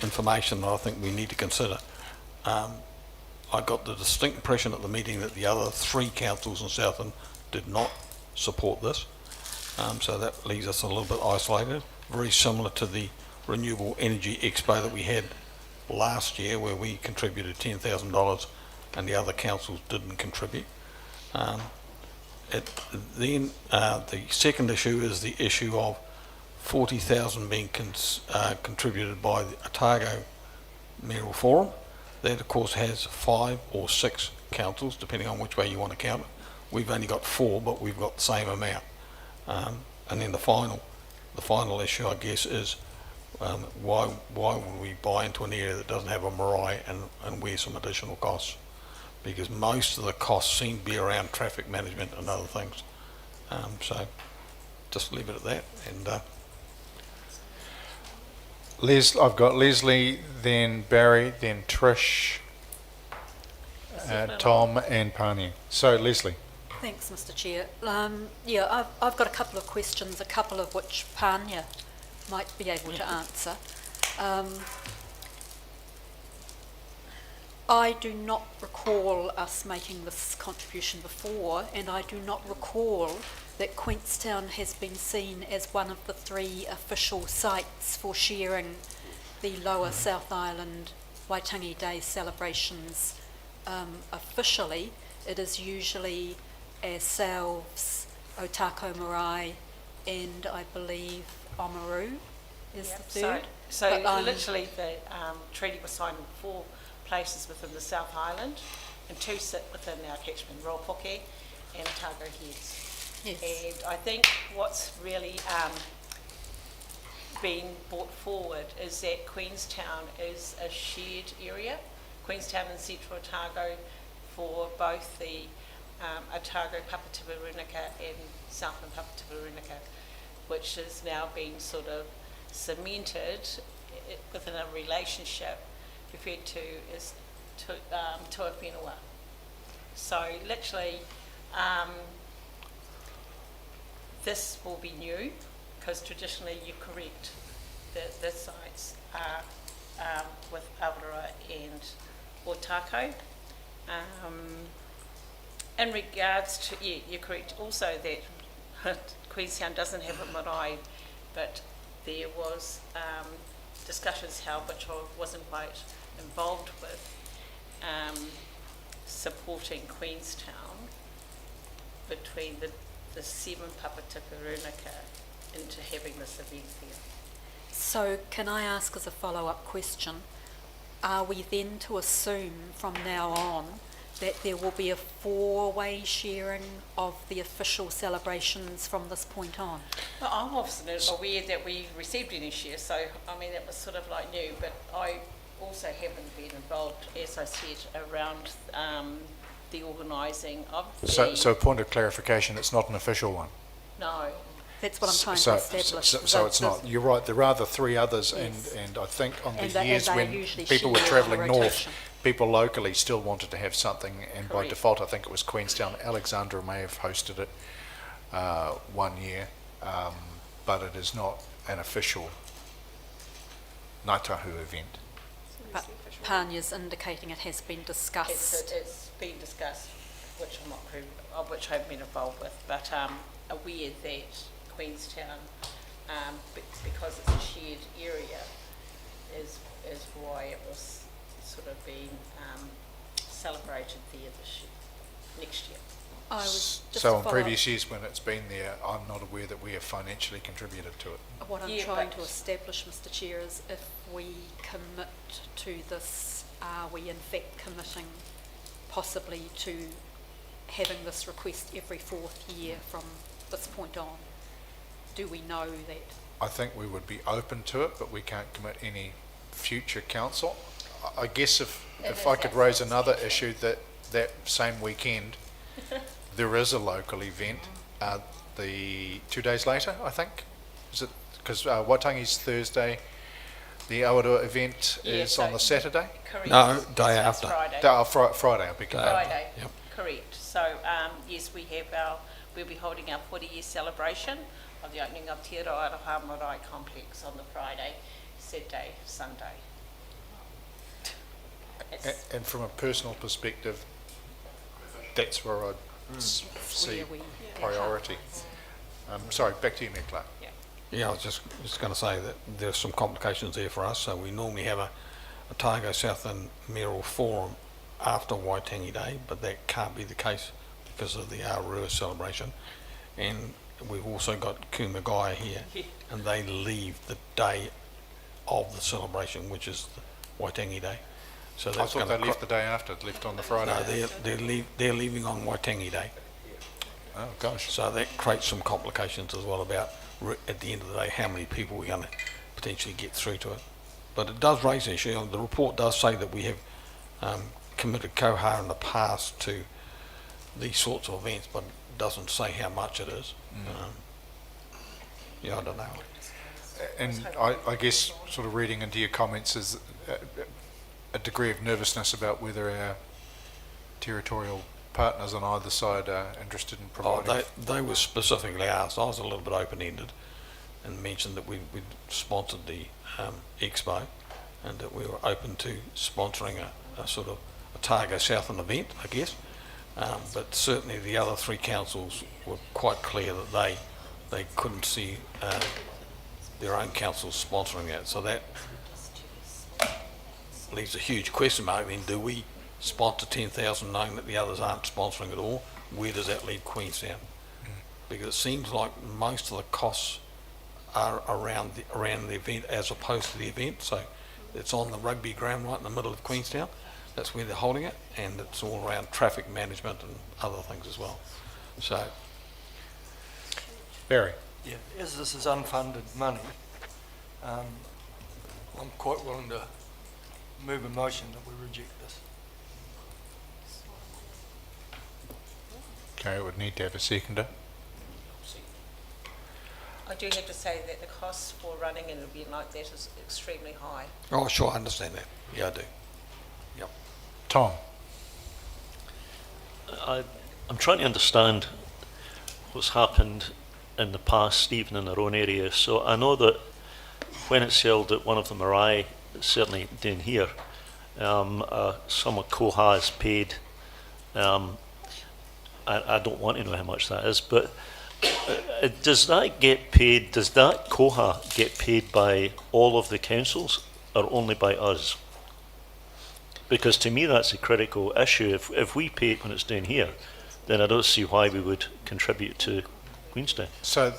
D: information that I think we need to consider. I got the distinct impression at the meeting that the other 3 councils in Southland did not support this, so that leaves us a little bit isolated, very similar to the Renewable Energy Expo that we had last year where we contributed $10,000 and the other councils didn't contribute. Then the second issue is the issue of 40,000 being contributed by the Otago Mayoral Forum. That of course has 5 or 6 councils depending on which way you want to count it. We've only got 4, but we've got the same amount. And then the final issue, I guess, is why would we buy into an area that doesn't have a marae and wear some additional costs? Because most of the costs seem to be around traffic management and other things. So just leave it at that. And
R: I've got Leslie, then Barry, then Trish, Tom and Pani. So Leslie.
B: Thanks, Mr. Chair. Yeah, I've got a couple of questions, a couple of which Pania might be able to answer. I do not recall us making this contribution before, and I do not recall that Queenstown has been seen as one of the 3 official sites for sharing the Lower South Island Waitangi Day celebrations officially. It is usually ourselves, Otako Marae, and I believe Oamaru is the third.
E: So
B: But,
E: literally the treaty was signed in 4 places within the South Island, and 2 sit within our catchment, Roapoke and Otago Heads.
B: Yes.
E: And I think what's really been brought forward is that Queenstown is a shared area, Queenstown and Central Otago, for both the Otago Papatiparunaka and Southland Papatiparunaka, which has now been sort of cemented within a relationship referred to as Tua Whenua. So literally, this will be new, because traditionally you're correct, the sites are with Awaroa and Otako. In regards to, yeah, you're correct also that Queenstown doesn't have a marae, but there was discussions held, which I wasn't quite involved with, supporting Queenstown between the 7 Papatiparunaka into having this event there.
B: So can I ask as a follow-up question, are we then to assume from now on that there will be a 4-way sharing of the official celebrations from this point on?
E: Well, I wasn't aware that we received any share, so I mean that was sort of like new, but I also haven't been involved, as I said, around the organising of the...
R: So point of clarification, it's not an official one.
E: No.
B: That's what I'm trying to establish.
R: So it's not. You're right. There are the 3 others,
B: Yes.
R: and I think on
B: And
R: the
B: they
R: years
B: are
R: when
B: usually
R: people were
B: shared
R: travelling
B: on
R: north,
B: rotation.
R: people locally still wanted to have something, and by
E: Correct.
R: default, I think it was Queenstown. Alexandra may have hosted it one year, but it is not an official Ngātahu event.
B: But Pania's indicating it has been discussed.
E: It's been discussed, which I'm not privy, of which I've been involved with, but aware that Queenstown, because it's a shared area, is why it was sort of being celebrated there next year.
B: I was just
R: So
B: to
R: in
B: follow
R: previous years when it's been there, I'm not aware that we have financially contributed to it.
B: What I'm
E: Yeah,
B: trying
E: but-
B: to establish, Mr. Chair, is if we commit to this, are we in fact committing possibly to having this request every 4th year from this point on? Do we know that?
R: I think we would be open to it, but we can't commit any future council. I guess if I could raise another issue, that same weekend, there is a local event, the 2 days later, I think. Is it, because Waitangi's Thursday, the Awaroa event
E: Yeah,
R: is
E: so-
R: on the Saturday?
E: Correct.
D: No, day
E: It's
D: after.
E: Friday.
R: Friday, I beg your pardon.
E: Friday,
D: Yep.
E: correct. So, yes, we'll be holding our 40-year celebration of the opening of Te Aroha Marae Complex on the Friday, Saturday, Sunday. It's-
R: And from a personal perspective, that's where I'd see
B: where we-
R: priority. Sorry, back to you, Mayor Clark.
D: Yeah, I was just going to say that there's some complications there for us. So we normally have a Otago Southland Mayoral Forum after Waitangi Day, but that can't be the case because of the Aotearoa celebration. And we've also got Kumagaya here, and they leave the day of the celebration, which is the Waitangi Day. So
R: I
D: that's
R: thought
D: going
R: they left the day after, it left on the Friday.
D: No, they're leaving on Waitangi Day.
R: Oh, gosh.
D: So that creates some complications as well about, at the end of the day, how many people we're going to potentially get through to it. But it does raise an issue. The report does say that we have committed koha in the past to these sorts of events, but it doesn't say how much it is. Yeah, I don't know.
R: And I guess sort of reading into your comments is a degree of nervousness about whether our territorial partners on either side are interested in providing.
D: They were specifically asked. I was a little bit open-ended and mentioned that we'd sponsored the expo and that we were open to sponsoring a sort of a Otago Southland event, I guess. But certainly the other three councils were quite clear that they couldn't see their own councils sponsoring that. So that leaves a huge question mark. Then do we sponsor 10,000 knowing that the others aren't sponsoring at all? Where does that leave Queenstown? Because it seems like most of the costs are around the event as opposed to the event. So it's on the rugby ground right in the middle of Queenstown. That's where they're holding it, and it's all around traffic management and other things as well. So,
A: Barry.
P: Yeah, as this is unfunded money, I'm quite willing to move a motion that we reject this.
R: Okay, it would need to have a seconder.
T: I do have to say that the costs for running an event like that is extremely high.
D: oh, sure, I understand that. Yeah, I do. Yep.
R: Tom.
N: I'm trying to understand what's happened in the past, even in our own area. So I know that when it's held at one of the marae, certainly down here, some of Koha is paid. I don't want to know how much that is, but does that get paid, does that Koha get paid by all of the councils or only by us? Because to me that's a critical issue. If we pay it when it's down here, then I don't see why we would contribute to Queenstown.
R: So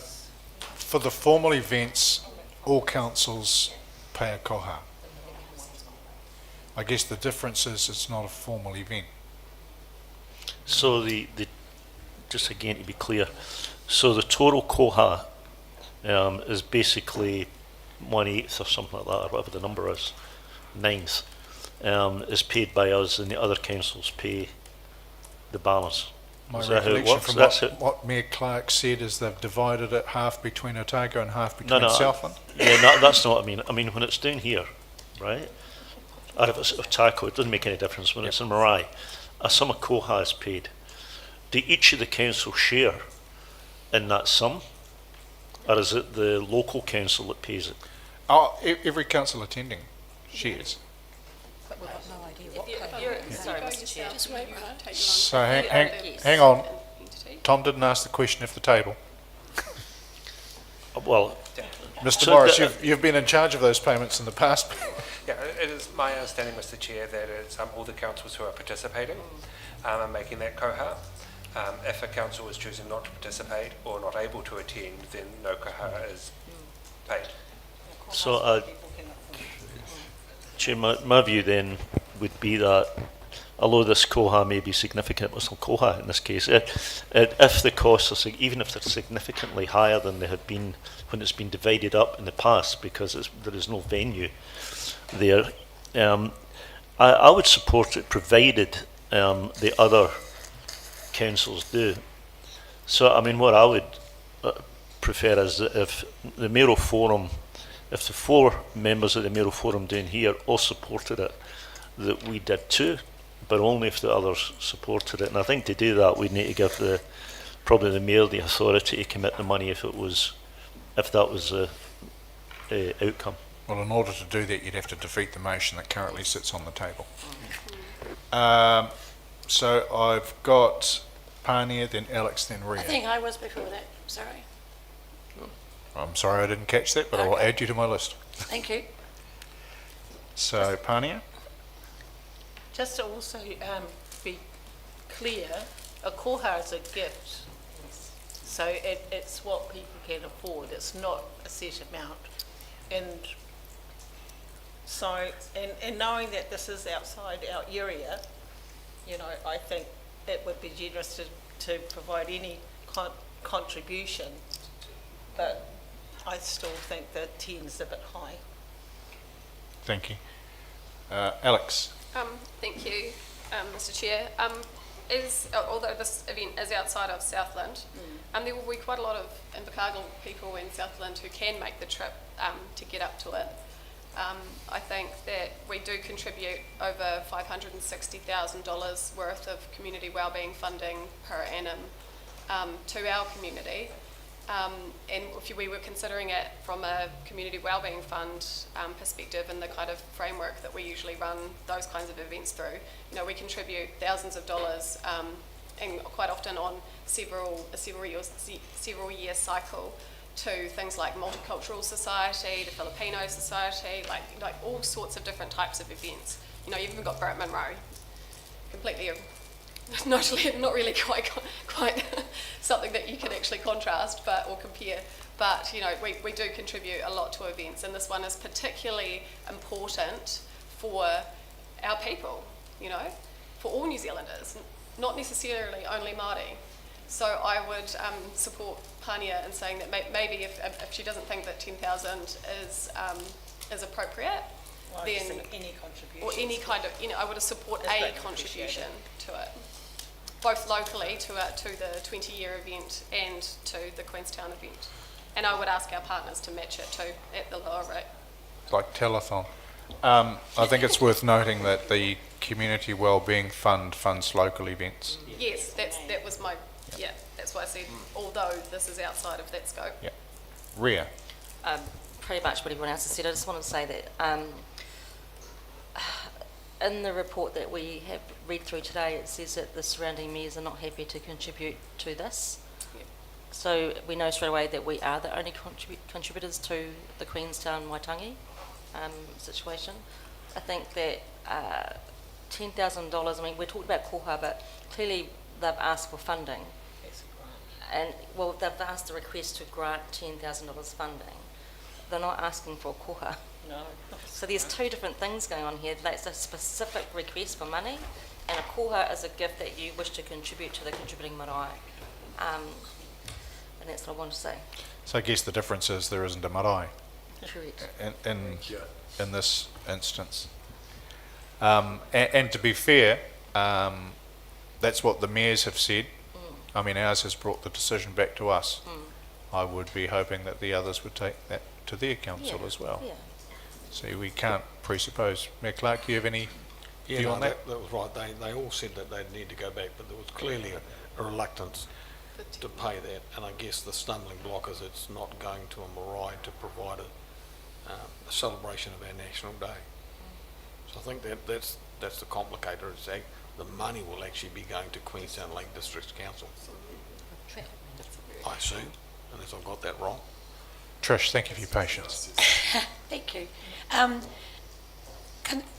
R: for the formal events, all councils pay a koha. I guess the difference is it's not a formal event.
N: So the just again to be clear, so the total koha is basically 1/8 or something like that, or whatever the number is, 1/9, is paid by us, and the other councils pay the balance.
R: My
N: Is that how it
R: recollection
N: works?
R: from
N: That's it?
R: what Mayor Clark said is they've divided it half between Otago and half between Southland.
N: Yeah, no, that's not what I mean. I mean when it's down here, right? Or if it's Otago, it doesn't make any difference. When it's in Marae, a sum of koha is paid. Do each of the councils share in that sum, or is it the local council that pays it?
R: Oh, every council attending shares.
B: But we've got no idea what
E: Sorry, Mr Chair.
Q: Just wait, right?
R: So hang on. Tom didn't ask the question of the table.
N: Well,
R: Mr.
N: so
R: Morris, you've been in charge of those payments in the past.
S: Yeah, it is my understanding, Mr Chair, that it's all the councils who are participating are making that koha. If a council is choosing not to participate or not able to attend, then no koha is paid.
N: So, Chair, my view then would be that although this koha may be significant, it's not koha in this case, if the costs are, even if they're significantly higher than they have been when it's been divided up in the past, because there is no venue there, I would support it provided the other councils do. So I mean what I would prefer is that if the mayoral forum, if the 4 members of the mayoral forum down here all supported it, that we did too, but only if the others supported it. And I think to do that we'd need to give probably the mayor the authority to commit the money if that was the outcome.
R: Well, in order to do that, you'd have to defeat the motion that currently sits on the table. So I've got Pania, then Alex, then Ria.
Q: I think I was before that, sorry.
R: I'm sorry I didn't catch that, but I will add you to my list.
Q: Thank you.
R: So, Pania?
T: Just to also be clear, a koha is a gift. So it's what people can afford. It's not a set amount. And so, and knowing that this is outside our area, you know, I think it would be generous to provide any contribution, but I still think that 10's a bit high.
R: Thank you. Alex?
M: Thank you, Mr Chair. although this event is outside of Southland, there will be quite a lot of Invercargill people in Southland who can make the trip to get up to it. I think that we do contribute over $560,000 worth of community wellbeing funding per annum to our community. And if we were considering it from a community wellbeing fund perspective and the kind of framework that we usually run those kinds of events through, we contribute thousands of dollars and quite often on a several year cycle to things like Multicultural Society, the Filipino Society, like all sorts of different types of events. You've even got Burt Munro, completely not really quite something that you can actually contrast or compare. But we do contribute a lot to events, and this one is particularly important for our people. For all New Zealanders, not necessarily only Māori. So I would support Pania in saying that maybe if she doesn't think that 10,000 is appropriate,
T: Well, I just think any contribution.
M: or any kind of, I would support a contribution to it, both locally to the 20-year event and to the Queenstown event. And I would ask our partners to match it too at the lower rate.
R: Like telethon. I think it's worth noting that the Community Wellbeing Fund funds local events.
M: Yes, that was my, that's why I said, although this is outside of that scope.
R: Yeah. Ria.
J: Pretty much what everyone else has said. I just want to say that in the report that we have read through today, it says that the surrounding mayors are not happy to contribute to this.
M: Yep. So
J: we know straight away that we are the only contributors to the Queenstown Waitangi situation. I think that $10,000, I mean, we're talking about koha, but clearly they've asked for funding. And, well, they've asked a request to grant $10,000 funding. They're not asking for koha.
T: No.
J: So there's two different things going on here. That's a specific request for money, and a koha is a gift that you wish to contribute to the contributing marae. And that's what I want to say.
R: So I guess the difference is there isn't a marae
J: Correct.
R: in this instance. And to be fair, that's what the mayors have said. I mean, ours has brought the decision back to us. I would be hoping that the others would take that to their council as well.
J: Yeah.
R: So we can't presuppose. Mayor Clark, do you have any view on that?
D: That was right. They all said that they'd need to go back, but there was clearly a reluctance to pay that. And I guess the stumbling block is it's not going to a marae to provide a celebration of our National Day. So I think that's the complicator. Is that the money will actually be going to Queenstown Lake District Council. I assume, unless I've got that wrong.
R: Trish, thank you for your patience.
Q: Thank you.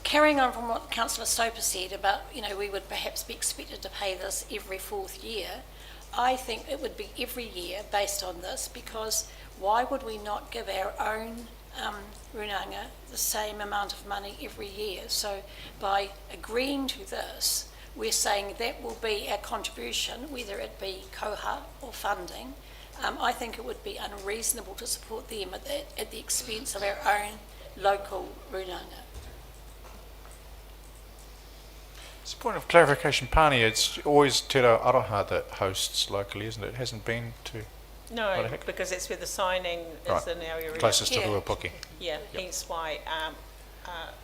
Q: Carrying on from what Councillor Stoper said about, we would perhaps be expected to pay this every fourth year, I think it would be every year based on this, because why would we not give our own runanga the same amount of money every year? So by agreeing to this, we're saying that will be our contribution, whether it be koha or funding. I think it would be unreasonable to support them at the expense of our own local runanga.
R: It's a point of clarification, Pani. It's always Te Reo Aroha that hosts locally, isn't it? It hasn't been to...
T: No, because it's where the signing is in our area.
R: Closest to Ruapuki.
T: Yeah, hence why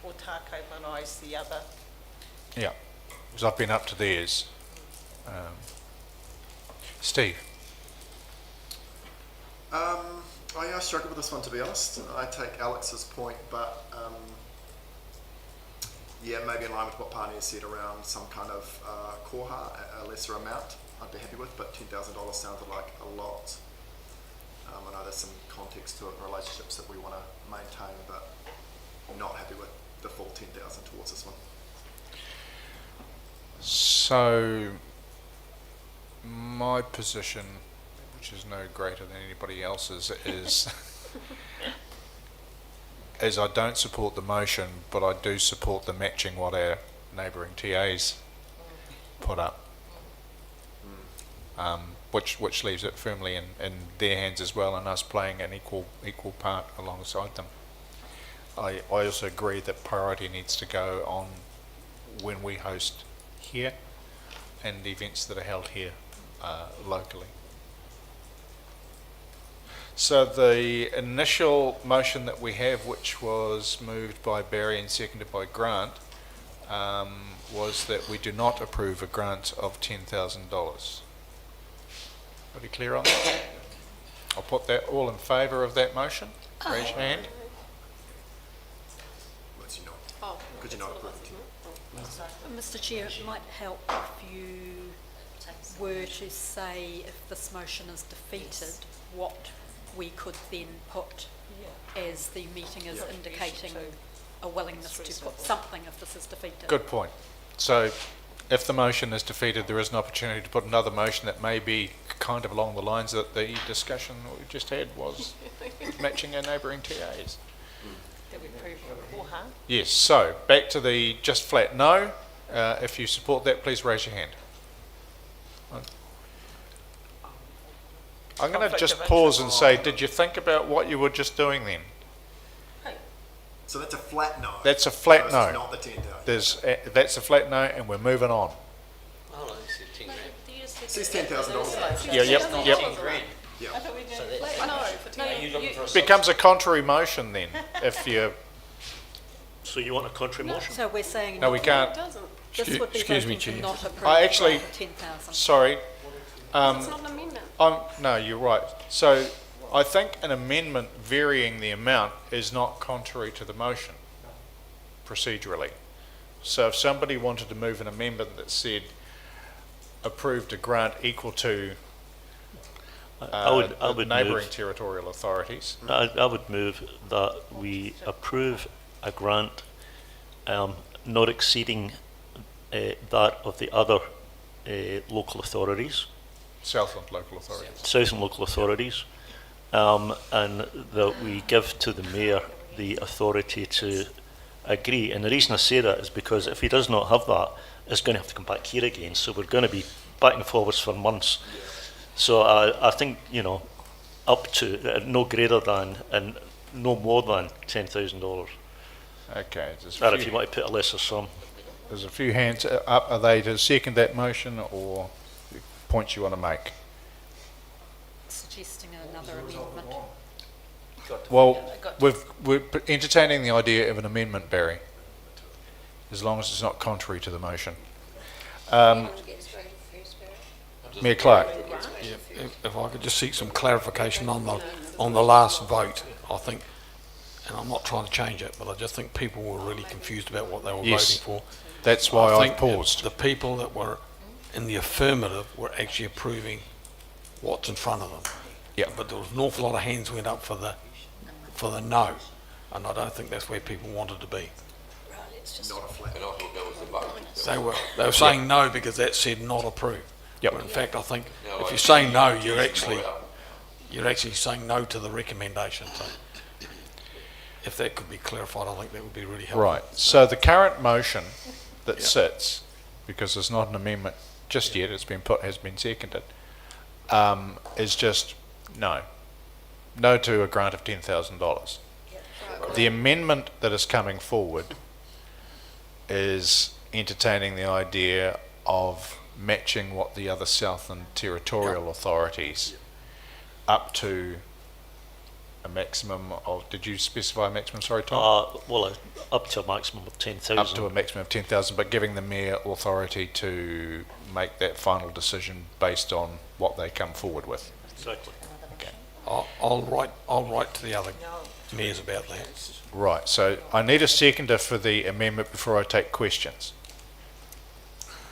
T: Otako Manae is the other.
R: Yeah, because I've been up to theirs. Steve?
U: I struggle with this one, to be honest. I take Alex's point, but yeah, maybe in line with what Pani has said around some kind of koha, a lesser amount, I'd be happy with, but $10,000 sounded like a lot. I know there's some context to it and relationships that we want to maintain, but not happy with the full 10,000 towards this one.
R: So, my position, which is no greater than anybody else's, is I don't support the motion, but I do support the matching what our neighbouring TAs put up. Which leaves it firmly in their hands as well, and us playing an equal part alongside them. I also agree that priority needs to go on when we host here, and events that are held here locally. So the initial motion that we have, which was moved by Barry and seconded by Grant, was that we do not approve a grant of $10,000. Are we clear on that? I'll put that all in favour of that motion. Raise your hand.
U: What's you not?
M: Oh,
U: Could you not approve it?
B: Mr Chair, it might help if you were to say if this motion is defeated, what we could then put as the meeting is indicating a willingness to put something if this is defeated.
R: Good point. So if the motion is defeated, there is an opportunity to put another motion that may be kind of along the lines that the discussion that we just had was matching our neighbouring TAs.
T: That we approve beforehand.
R: Yes, so back to the just flat no. If you support that, please raise your hand. I'm going to
T: Conflict
R: just
T: of
R: pause and
T: interest.
R: say, did you think about what you were just doing then?
U: So that's a flat no.
R: That's a flat
U: versus
R: no.
U: Not the 10,000.
R: That's a flat no, and we're moving on.
I: Oh, no, you said 10 grand.
U: It says $10,000.
R: Yeah, yep.
I: 10 grand.
U: Yeah.
T: I thought we did
F: So
T: a
F: that's-
T: flat no for 10.
F: Are you looking for a
R: It becomes a contrary motion then, if you...
N: So you want a contrary motion?
B: So we're saying
R: No, we can't.
B: this would be
D: Excuse me,
B: voting to
D: Chair.
B: not approve
R: I
B: the
R: actually-
B: grant of 10,000.
R: Sorry.
M: It's not an amendment.
R: No, you're right. So I think an amendment varying the amount is not contrary to the motion, procedurally. So if somebody wanted to move an amendment that said approved a grant equal to
N: I would
R: neighbouring
N: move,
R: territorial authorities.
N: I would move that we approve a grant not exceeding that of the other local authorities,
R: Southland local authorities.
N: Southern local authorities, and that we give to the mayor the authority to agree. And the reason I say that is because if he does not have that, it's going to have to come back here again. So we're going to be back and forwards for months. So I think, up to no greater than and no more than $10,000.
R: Okay. There's
N: Or if you want to put a lesser sum.
R: There's a few hands up. Are they to second that motion or points you want to make?
B: Suggesting another amendment.
R: Well, we're entertaining the idea of an amendment, Barry, as long as it's not contrary to the motion. Mayor Clark.
D: If I could just seek some clarification on the last vote, I think, and I'm not trying to change it, but I just think people were really confused about what they were
R: Yes.
D: voting for.
R: That's why I
D: think
R: paused.
D: the people that were in the affirmative were actually approving what's in front of them.
R: Yeah.
D: But there was an awful lot of hands went up for the no, and I don't think that's where people wanted to be.
U: Not a flat.
K: And I thought that was the vote.
D: They were saying no because that said not approved.
R: Yep.
D: But in fact, I think
K: No,
D: if
K: I-
D: you say no, you're actually saying no to the recommendation. So if that could be clarified, I think that would be really helpful.
R: Right. So the current motion that sits, because there's not an amendment just yet, it's been put, has been seconded, is just no. No to a grant of $10,000. The amendment that is coming forward is entertaining the idea of matching what the other Southland territorial authorities up to a maximum of, did you specify a maximum, sorry Tom?
N: Up to a maximum of 10,000.
R: Up to a maximum of 10,000, but giving the mayor authority to make that final decision based on what they come forward with.
N: Exactly.
R: Okay.
D: I'll write to the other mayors about that.
R: Right, so I need a seconder for the amendment before I take questions.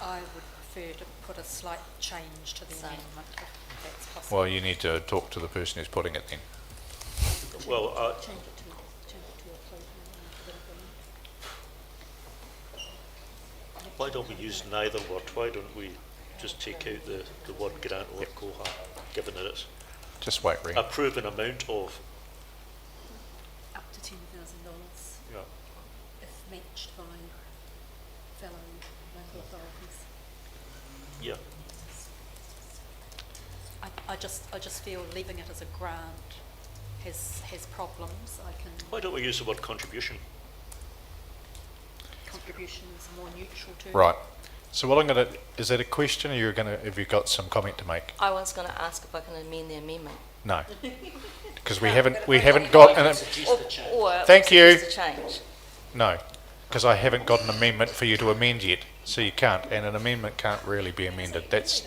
B: I would prefer to put a slight change to the amendment if that's possible.
R: Well, you need to talk to the person who's putting it then.
N: Well,
B: Change it to a
N: why don't we use neither word? Why don't we just take out the word grant or coha, given that it's
R: Just wait, Ring.
N: approve an amount of,
B: up to $10,000
N: yeah.
B: if matched by fellow local authorities.
N: Yeah.
B: I just feel leaving it as a grant has problems. I can
N: Why don't we use the word contribution?
B: contribution is a more neutral term.
R: Right. So what I'm going to, is that a question, or you're going to, have you got some comment to make?
J: I was going to ask if I can amend the amendment.
R: No, because we haven't got an.
J: Or
R: Thank you.
J: suggest a change.
R: No, because I haven't got an amendment for you to amend yet, so you can't, and an amendment can't really be amended. That's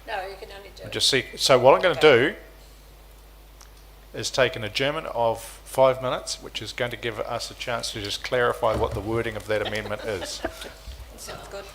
Q: No, you can only do
R: just see. So what I'm going to do is take an adjournment of 5 minutes, which is going to give us a chance to just clarify what the wording of that amendment is.
Q: Sounds good.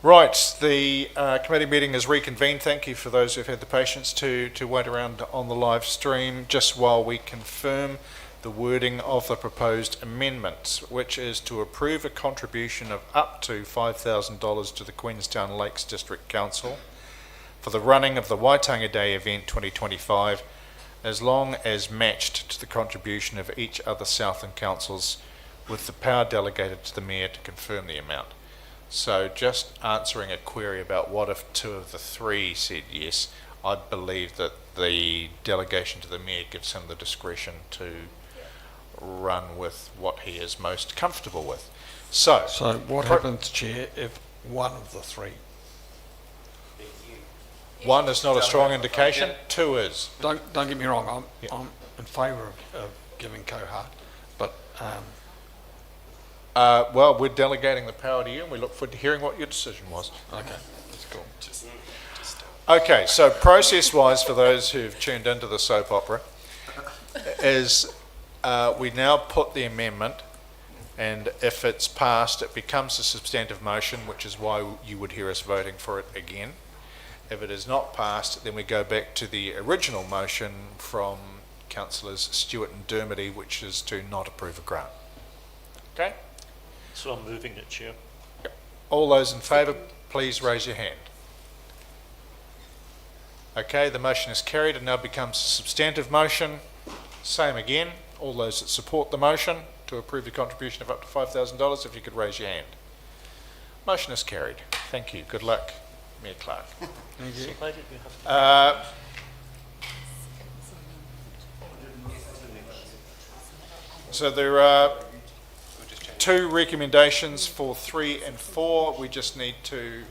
A: Right, the committee meeting is reconvened. Thank you for those who've had the patience to wait around on the live stream just while we confirm the wording of the proposed amendments, which is to approve a contribution of up to $5,000 to the Queenstown Lakes District Council for the running of the Waitangi Day event 2025, as long as matched to the contribution of each other Southland councils, with the power delegated to the Mayor to confirm the amount. So just answering a query about what if 2 of the 3 said yes, I believe that the delegation to the Mayor gives him the discretion to run with what he is most comfortable with. So
D: what happens, Chair, if 1 of the 3?
A: 1 is not a strong indication, 2 is.
D: Don't get me wrong, I'm in favour of giving Koha, but
A: well, we're delegating the power to you, and we look forward to hearing what your decision was.
D: okay, that's cool.
A: Okay, so process-wise, for those who've tuned into the soap opera, is we now put the amendment, and if it's passed, it becomes a substantive motion, which is why you would hear us voting for it again. If it is not passed, then we go back to the original motion from Councillors Stewart and Dermody, which is to not approve a grant. Okay?
N: So I'm moving it, Chair.
A: Yep. All those in favour, please raise your hand. Okay, the motion is carried and now becomes a substantive motion. Same again. All those that support the motion to approve the contribution of up to $5,000, if you could raise your hand. Motion is carried. Thank you. Good luck, Mayor Clark.
D: Thank you.
N: So why did we have to...
A: So there are 2 recommendations for 3 and 4. We just need to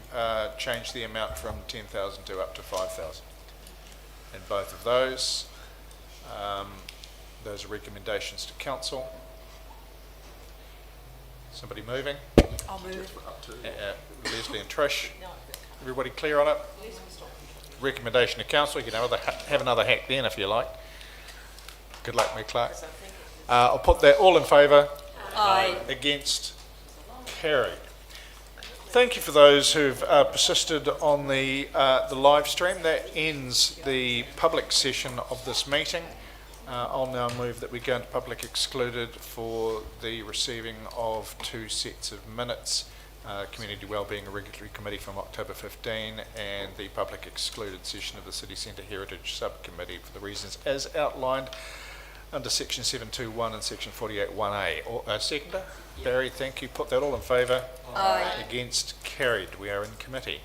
A: change the amount from 10,000 to up to 5,000. In both of those, those are recommendations to council. Somebody moving?
B: I'll move.
A: Leslie and Trish. Everybody clear on it? Recommendation to council. You can have another hack then if you like. Good luck, Mayor Clark. I'll put that all in favour.
B: Aye.
A: Against? Carried. Thank you for those who've persisted on the live stream. That ends the public session of this meeting. I'll now move that we go into public excluded for the receiving of 2 sets of minutes, Community Wellbeing and Regulatory Committee from October 15, and the public excluded session of the City Centre Heritage Subcommittee for the reasons as outlined under section 721 and section 48(1)A. Seconder? Barry, thank you. Put that all in favour.
B: Aye.
A: Against? Carried. We are in committee.